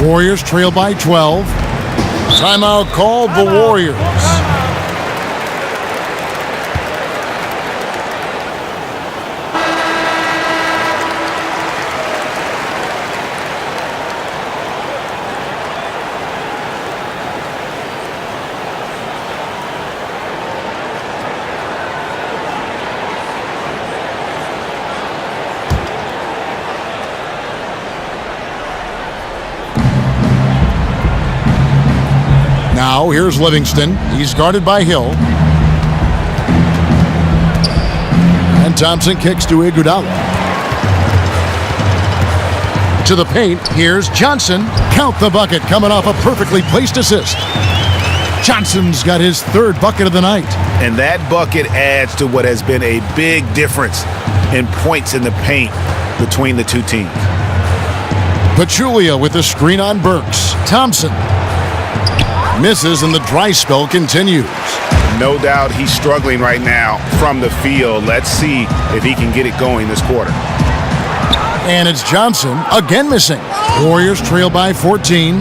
Warriors trail by 12. Timeout called the Warriors. Now here's Livingston. He's guarded by Hill. And Thompson kicks to Iguodala. To the paint. Here's Johnson. Count the bucket coming off a perfectly placed assist. Johnson's got his 3rd bucket of the night. And that bucket adds to what has been a big difference in points in the paint between the two teams. Pachulia with the screen on Burks. Thompson misses and the dry spell continues. No doubt he's struggling right now from the field. Let's see if he can get it going this quarter. And it's Johnson again missing. Warriors trail by 14.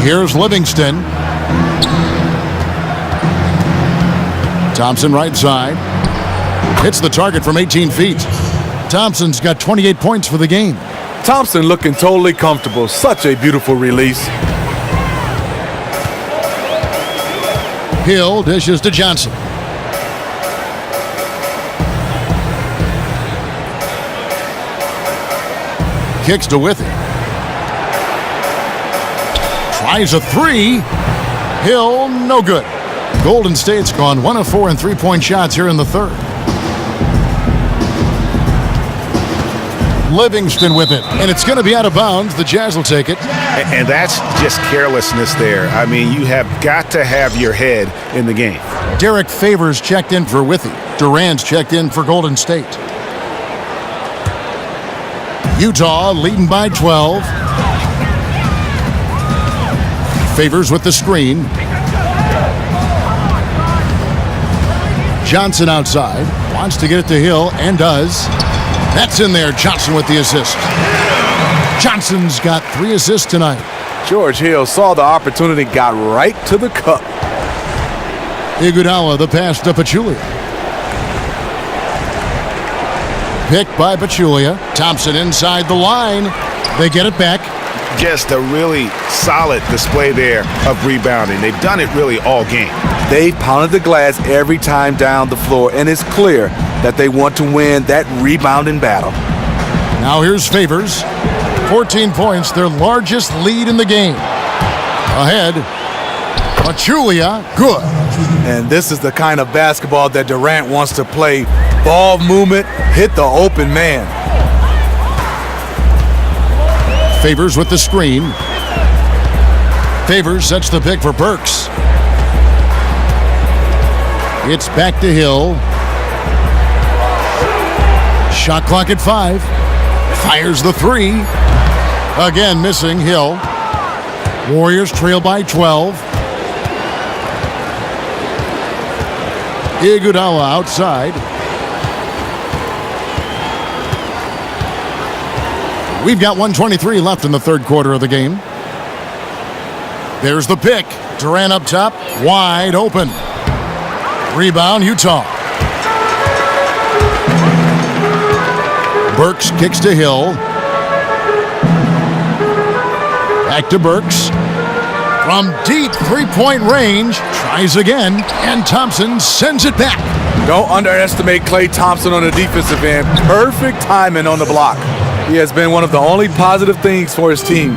Here's Livingston. Thompson right side. Hits the target from 18 feet. Thompson's got 28 points for the game. Thompson looking totally comfortable. Such a beautiful release. Hill dishes to Johnson. Kicks to Withy. Tries a 3. Hill, no good. Golden State's gone 1 of 4 in 3-point shots here in the 3rd. Livingston with it, and it's going to be out of bounds. The Jazz will take it. And that's just carelessness there. I mean, you have got to have your head in the game. Derek Favors checked in for Withy. Durant's checked in for Golden State. Utah leading by 12. Favors with the screen. Johnson outside. Wants to get it to Hill, and does. That's in there. Johnson with the assist. Johnson's got 3 assists tonight. George Hill saw the opportunity, got right to the cup. Iguodala the pass to Pachulia. Picked by Pachulia. Thompson inside the line. They get it back. Just a really solid display there of rebounding. They've done it really all game. They've pounded the glass every time down the floor, and it's clear that they want to win that rebounding battle. Now here's Favors. 14 points, their largest lead in the game. Ahead. Pachulia, good. And this is the kind of basketball that Durant wants to play. Ball movement, hit the open man. Favors with the screen. Favors sets the pick for Burks. It's back to Hill. Shot clock at 5. Fires the 3. Again missing. Hill. Warriors trail by 12. Iguodala outside. We've got 1:23 left in the third quarter of the game. There's the pick. Durant up top, wide open. Rebound, Utah. Burks kicks to Hill. Back to Burks. From deep three-point range, tries again, and Thompson sends it back. Don't underestimate Klay Thompson on the defensive end. Perfect timing on the block. He has been one of the only positive things for his team.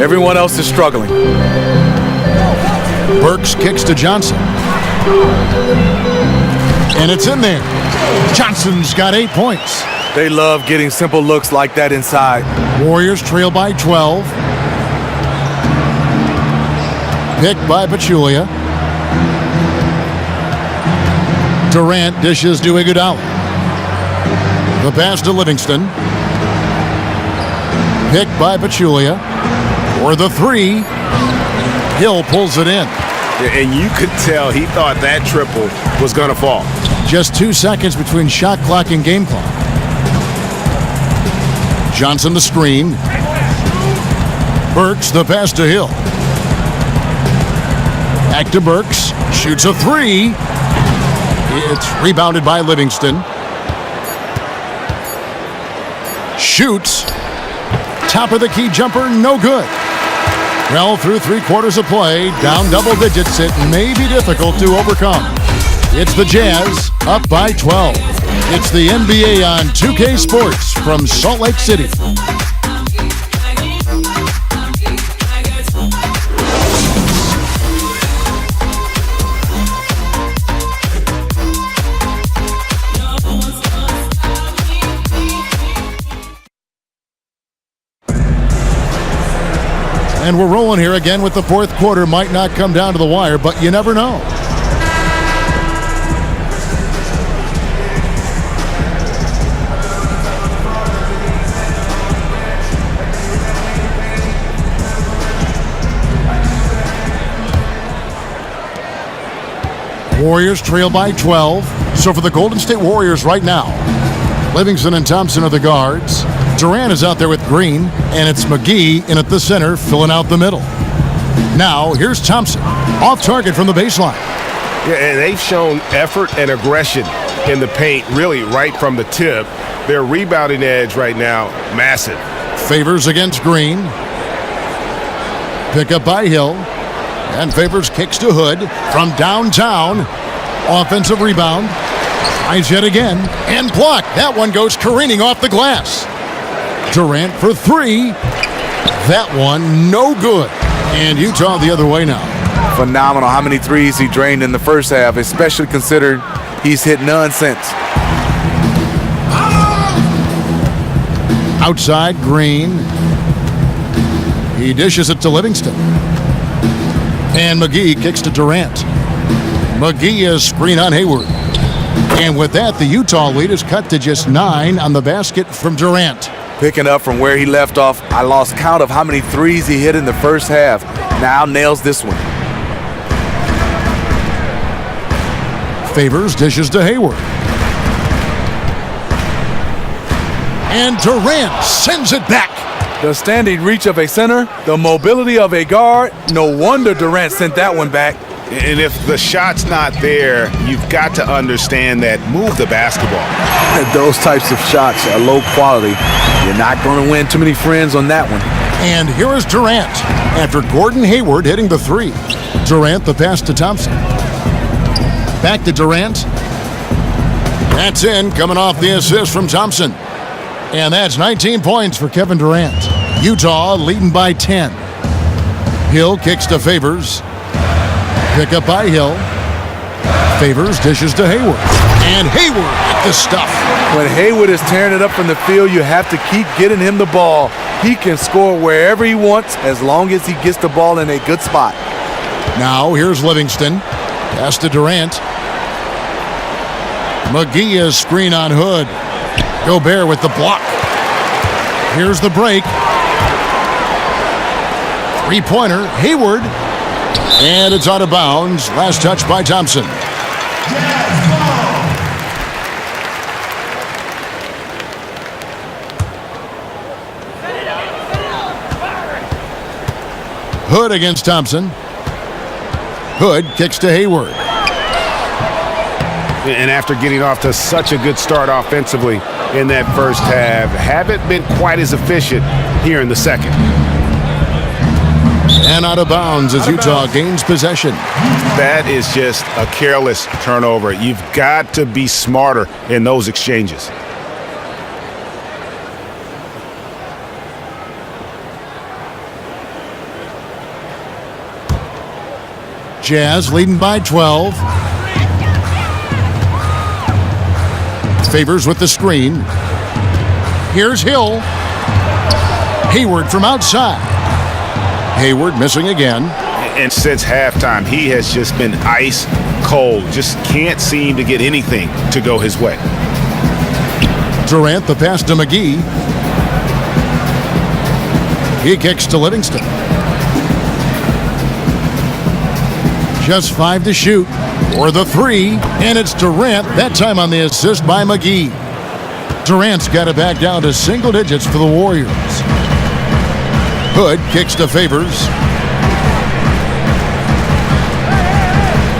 Everyone else is struggling. Burks kicks to Johnson. And it's in there. Johnson's got 8 points. They love getting simple looks like that inside. Warriors trail by 12. Picked by Pachulia. Durant dishes to Iguodala. The pass to Livingston. Picked by Pachulia. For the 3. Hill pulls it in. And you could tell he thought that triple was going to fall. Just 2 seconds between shot clock and game clock. Johnson the screen. Burks the pass to Hill. Back to Burks. Shoots a 3. It's rebounded by Livingston. Shoots. Top of the key jumper, no good. Well, through 3 quarters of play, down double digits, it may be difficult to overcome. It's the Jazz, up by 12. It's the NBA on 2K Sports from Salt Lake City. And we're rolling here again with the fourth quarter. Might not come down to the wire, but you never know. Warriors trail by 12. So for the Golden State Warriors right now, Livingston and Thompson are the guards. Durant is out there with Green, and it's McGee in at the center, filling out the middle. Now, here's Thompson, off target from the baseline. Yeah, and they've shown effort and aggression in the paint, really right from the tip. Their rebounding edge right now, massive. Favors against Green. Pick up by Hill. And Favors kicks to Hood from downtown. Offensive rebound. Tries yet again, and blocked. That one goes careening off the glass. Durant for 3. That one, no good. And Utah the other way now. Phenomenal how many threes he drained in the first half, especially considering he's hit none since. Outside, Green. He dishes it to Livingston. And McGee kicks to Durant. McGee is screen on Hayward. And with that, the Utah lead is cut to just 9 on the basket from Durant. Picking up from where he left off, I lost count of how many threes he hit in the first half. Now nails this one. Favors dishes to Hayward. And Durant sends it back. The standing reach of a center, the mobility of a guard. No wonder Durant sent that one back. And if the shot's not there, you've got to understand that move the basketball. Those types of shots are low quality. You're not going to win too many friends on that one. And here is Durant after Gordon Hayward hitting the 3. Durant the pass to Thompson. Back to Durant. That's in, coming off the assist from Thompson. And that's 19 points for Kevin Durant. Utah leading by 10. Hill kicks to Favors. Pick up by Hill. Favors dishes to Hayward. And Hayward with the stuff. When Hayward is tearing it up from the field, you have to keep getting him the ball. He can score wherever he wants as long as he gets the ball in a good spot. Now here's Livingston. Pass to Durant. McGee is screen on Hood. Gobert with the block. Here's the break. Three-pointer, Hayward. And it's out of bounds. Last touch by Thompson. Hood against Thompson. Hood kicks to Hayward. And after getting off to such a good start offensively in that first half, haven't been quite as efficient here in the second. And out of bounds as Utah gains possession. That is just a careless turnover. You've got to be smarter in those exchanges. Jazz leading by 12. Favors with the screen. Here's Hill. Hayward from outside. Hayward missing again. And since halftime, he has just been ice cold. Just can't seem to get anything to go his way. Durant, the pass to McGee. He kicks to Livingston. Just 5 to shoot for the 3, and it's Durant, that time on the assist by McGee. Durant's got it back down to single digits for the Warriors. Hood kicks to Favors.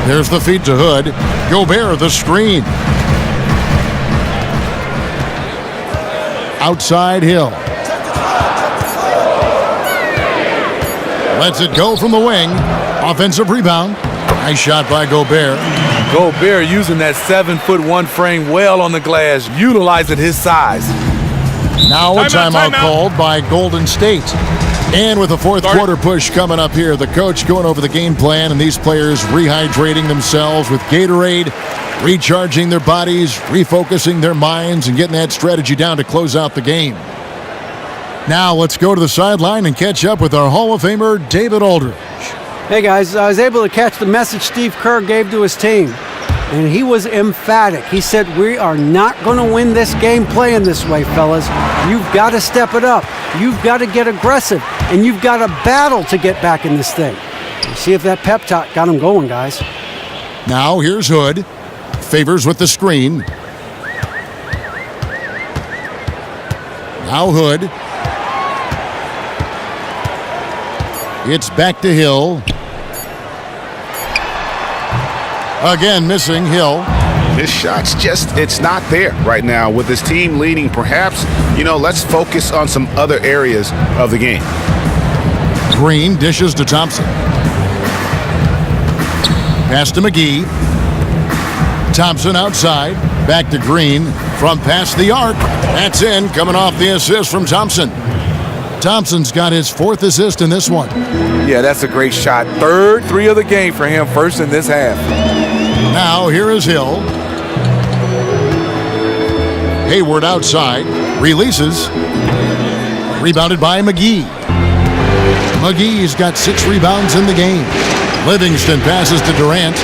There's the feed to Hood. Gobert, the screen. Outside Hill. Lets it go from the wing. Offensive rebound. Nice shot by Gobert. Gobert using that 7'1" frame well on the glass, utilizing his size. Now a timeout called by Golden State. And with the fourth quarter push coming up here, the coach going over the game plan and these players rehydrating themselves with Gatorade, recharging their bodies, refocusing their minds, and getting that strategy down to close out the game. Now let's go to the sideline and catch up with our Hall of Famer, David Aldridge. Hey guys, I was able to catch the message Steve Kerr gave to his team, and he was emphatic. He said, we are not going to win this game playing this way, fellas. You've got to step it up. You've got to get aggressive, and you've got to battle to get back in this thing. See if that pep talk got him going, guys. Now here's Hood. Favors with the screen. Now Hood. It's back to Hill. Again, missing Hill. His shot's just, it's not there right now. With his team leading, perhaps, let's focus on some other areas of the game. Green dishes to Thompson. Pass to McGee. Thompson outside. Back to Green. From past the arc. That's in, coming off the assist from Thompson. Thompson's got his 4th assist in this one. Yeah, that's a great shot. 3rd 3 of the game for him, first in this half. Now here is Hill. Hayward outside. Releases. Rebounded by McGee. McGee's got 6 rebounds in the game. Livingston passes to Durant.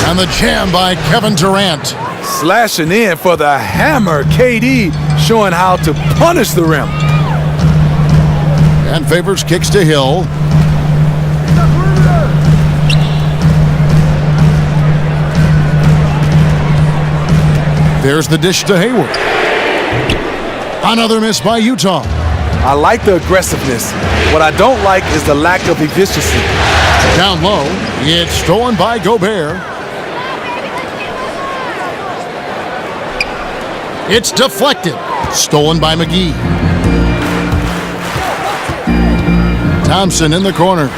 And the jam by Kevin Durant. Slashing in for the hammer. KD showing how to punish the rim. And Favors kicks to Hill. There's the dish to Hayward. Another miss by Utah. I like the aggressiveness. What I don't like is the lack of efficiency. Down low, it's stolen by Gobert. It's deflected. Stolen by McGee. Thompson in the corner.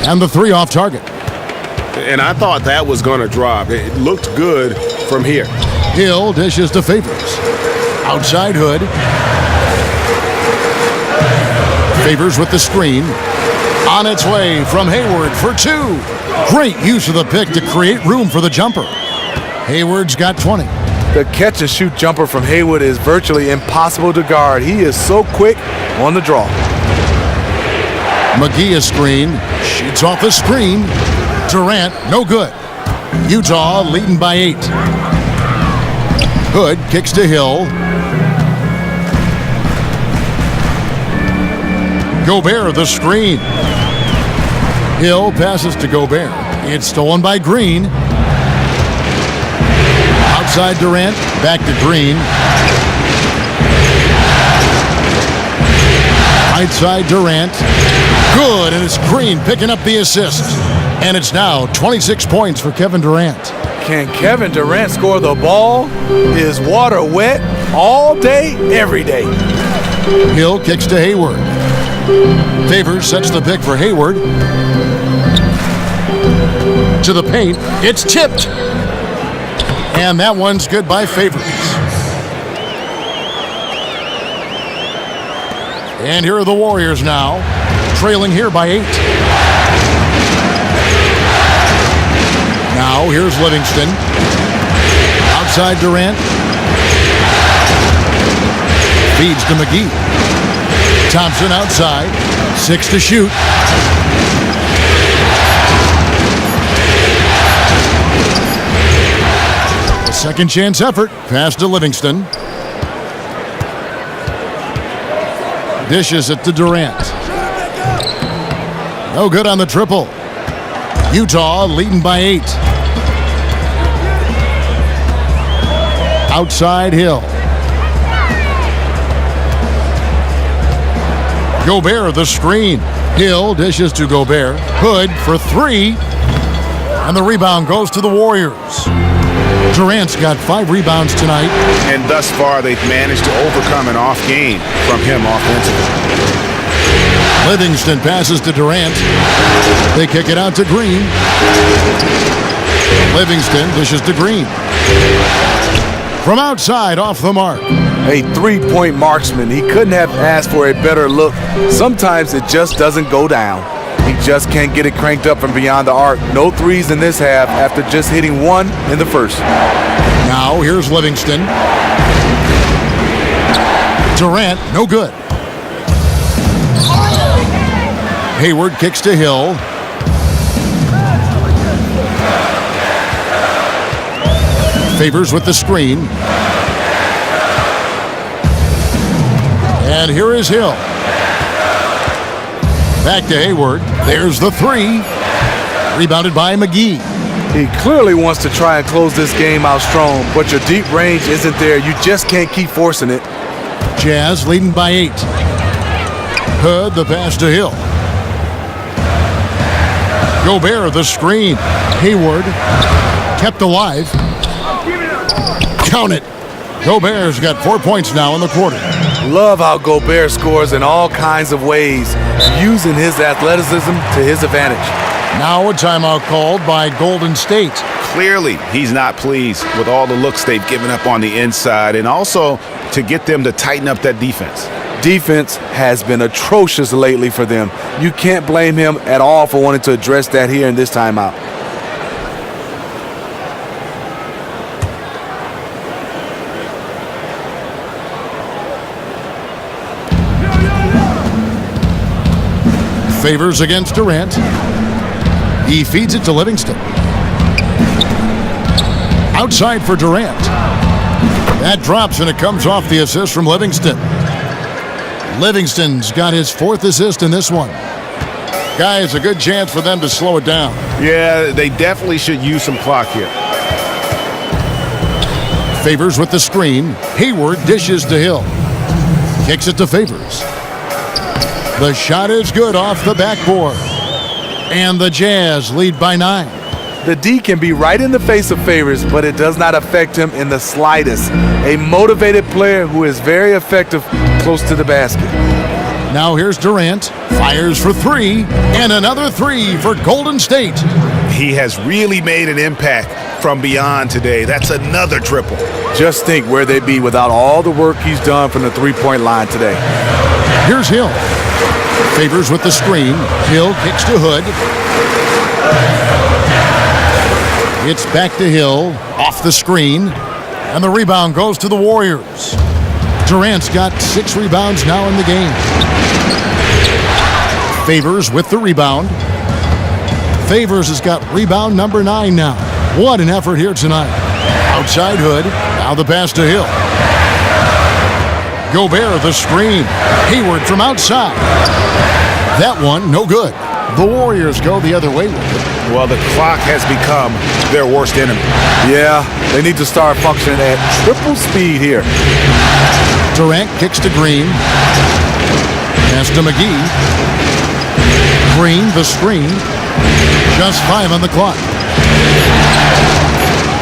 And the 3 off target. And I thought that was going to drop. It looked good from here. Hill dishes to Favors. Outside Hood. Favors with the screen. On its way from Hayward for 2. Great use of the pick to create room for the jumper. Hayward's got 20. The catch-and-shoot jumper from Hayward is virtually impossible to guard. He is so quick on the draw. McGee a screen. Shoots off the screen. Durant, no good. Utah leading by 8. Hood kicks to Hill. Gobert the screen. Hill passes to Gobert. It's stolen by Green. Outside Durant, back to Green. Right side Durant. Good, and it's Green picking up the assist. And it's now 26 points for Kevin Durant. Can Kevin Durant score the ball? Is water wet all day, every day? Hill kicks to Hayward. Favors sets the pick for Hayward. To the paint. It's tipped. And that one's good by Favors. And here are the Warriors now, trailing here by 8. Now here's Livingston. Outside Durant. Feeds to McGee. Thompson outside. 6 to shoot. A second chance effort. Pass to Livingston. Dishes it to Durant. No good on the triple. Utah leading by 8. Outside Hill. Gobert the screen. Hill dishes to Gobert. Hood for 3. And the rebound goes to the Warriors. Durant's got 5 rebounds tonight. And thus far, they've managed to overcome an off game from him offensively. Livingston passes to Durant. They kick it out to Green. Livingston dishes to Green. From outside, off the mark. A three-point marksman. He couldn't have asked for a better look. Sometimes it just doesn't go down. He just can't get it cranked up from beyond the arc. No threes in this half after just hitting 1 in the first. Now here's Livingston. Durant, no good. Hayward kicks to Hill. Favors with the screen. And here is Hill. Back to Hayward. There's the 3. Rebounded by McGee. He clearly wants to try and close this game out strong, but your deep range isn't there. You just can't keep forcing it. Jazz leading by 8. Hood the pass to Hill. Gobert the screen. Hayward kept alive. Count it. Gobert's got 4 points now in the quarter. Love how Gobert scores in all kinds of ways, using his athleticism to his advantage. Now a timeout called by Golden State. Clearly, he's not pleased with all the looks they've given up on the inside, and also to get them to tighten up that defense. Defense has been atrocious lately for them. You can't blame him at all for wanting to address that here in this timeout. Favors against Durant. He feeds it to Livingston. Outside for Durant. That drops and it comes off the assist from Livingston. Livingston's got his 4th assist in this one. Guys, a good chance for them to slow it down. Yeah, they definitely should use some clock here. Favors with the screen. Hayward dishes to Hill. Kicks it to Favors. The shot is good off the backboard. And the Jazz lead by 9. The D can be right in the face of Favors, but it does not affect him in the slightest. A motivated player who is very effective close to the basket. Now here's Durant. Fires for 3. And another 3 for Golden State. He has really made an impact from beyond today. That's another triple. Just think where they'd be without all the work he's done from the three-point line today. Here's Hill. Favors with the screen. Hill kicks to Hood. It's back to Hill. Off the screen. And the rebound goes to the Warriors. Durant's got 6 rebounds now in the game. Favors with the rebound. Favors has got rebound number 9 now. What an effort here tonight. Outside Hood. Now the pass to Hill. Gobert the screen. Hayward from outside. That one no good. The Warriors go the other way with it. Well, the clock has become their worst enemy. Yeah, they need to start functioning at triple speed here. Durant kicks to Green. Pass to McGee. Green the screen. Just 5 on the clock.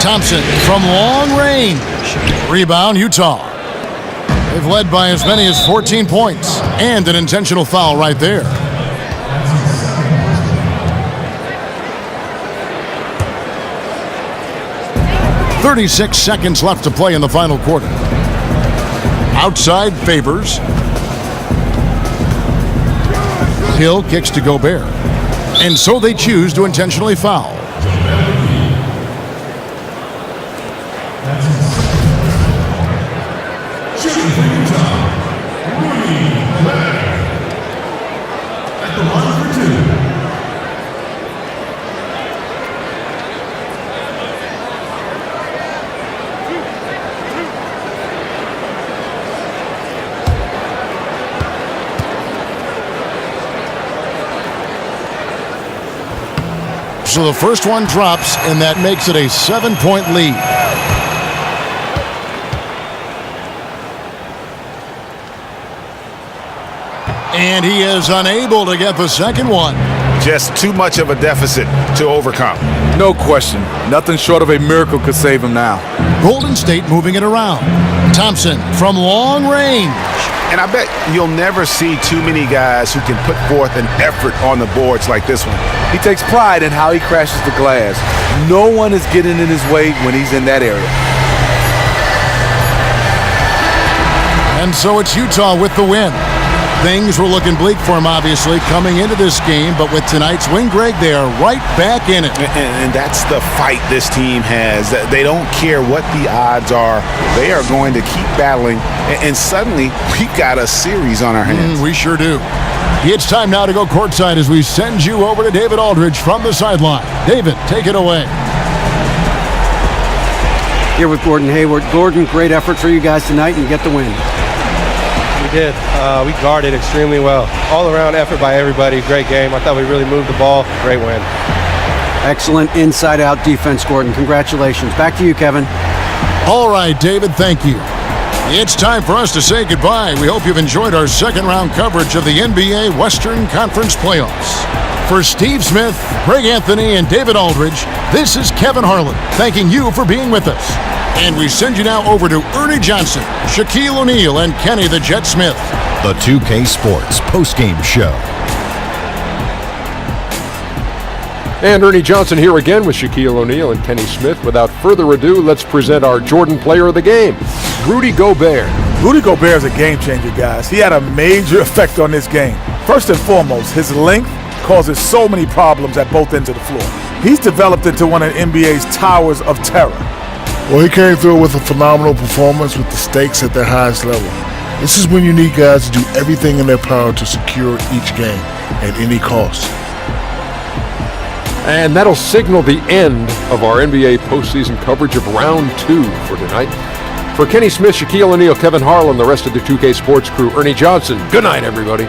Thompson from long range. Rebound, Utah. They've led by as many as 14 points. And an intentional foul right there. .36 seconds left to play in the final quarter. Outside Favors. Hill kicks to Gobert. And so they choose to intentionally foul. So the first one drops, and that makes it a 7-point lead. And he is unable to get the second one. Just too much of a deficit to overcome. No question. Nothing short of a miracle could save him now. Golden State moving it around. Thompson from long range. And I bet you'll never see too many guys who can put forth an effort on the boards like this one. He takes pride in how he crashes the glass. No one is getting in his way when he's in that area. And so it's Utah with the win. Things were looking bleak for him, obviously, coming into this game. But with tonight's win, Greg, they are right back in it. And that's the fight this team has. They don't care what the odds are. They are going to keep battling. And suddenly, we've got a series on our hands. We sure do. It's time now to go courtside as we send you over to David Aldridge from the sideline. David, take it away. Here with Gordon Hayward. Gordon, great effort for you guys tonight, and you get the win. We did. We guarded extremely well. All-around effort by everybody. Great game. I thought we really moved the ball. Great win. Excellent inside-out defense, Gordon. Congratulations. Back to you, Kevin. All right, David, thank you. It's time for us to say goodbye. We hope you've enjoyed our second-round coverage of the NBA Western Conference Playoffs. For Steve Smith, Greg Anthony, and David Aldridge, this is Kevin Harlan, thanking you for being with us. And we send you now over to Ernie Johnson, Shaquille O'Neal, and Kenny the Jet Smith. The 2K Sports postgame show. And Ernie Johnson here again with Shaquille O'Neal and Kenny Smith. Without further ado, let's present our Jordan player of the game, Rudy Gobert. Rudy Gobert is a game changer, guys. He had a major effect on this game. First and foremost, his length causes so many problems at both ends of the floor. He's developed into one of the NBA's towers of terror. Well, he came through with a phenomenal performance with the stakes at their highest level. This is when you need guys to do everything in their power to secure each game at any cost. And that'll signal the end of our NBA postseason coverage of round 2 for tonight. For Kenny Smith, Shaquille O'Neal, Kevin Harlan, the rest of the 2K Sports crew, Ernie Johnson, good night, everybody.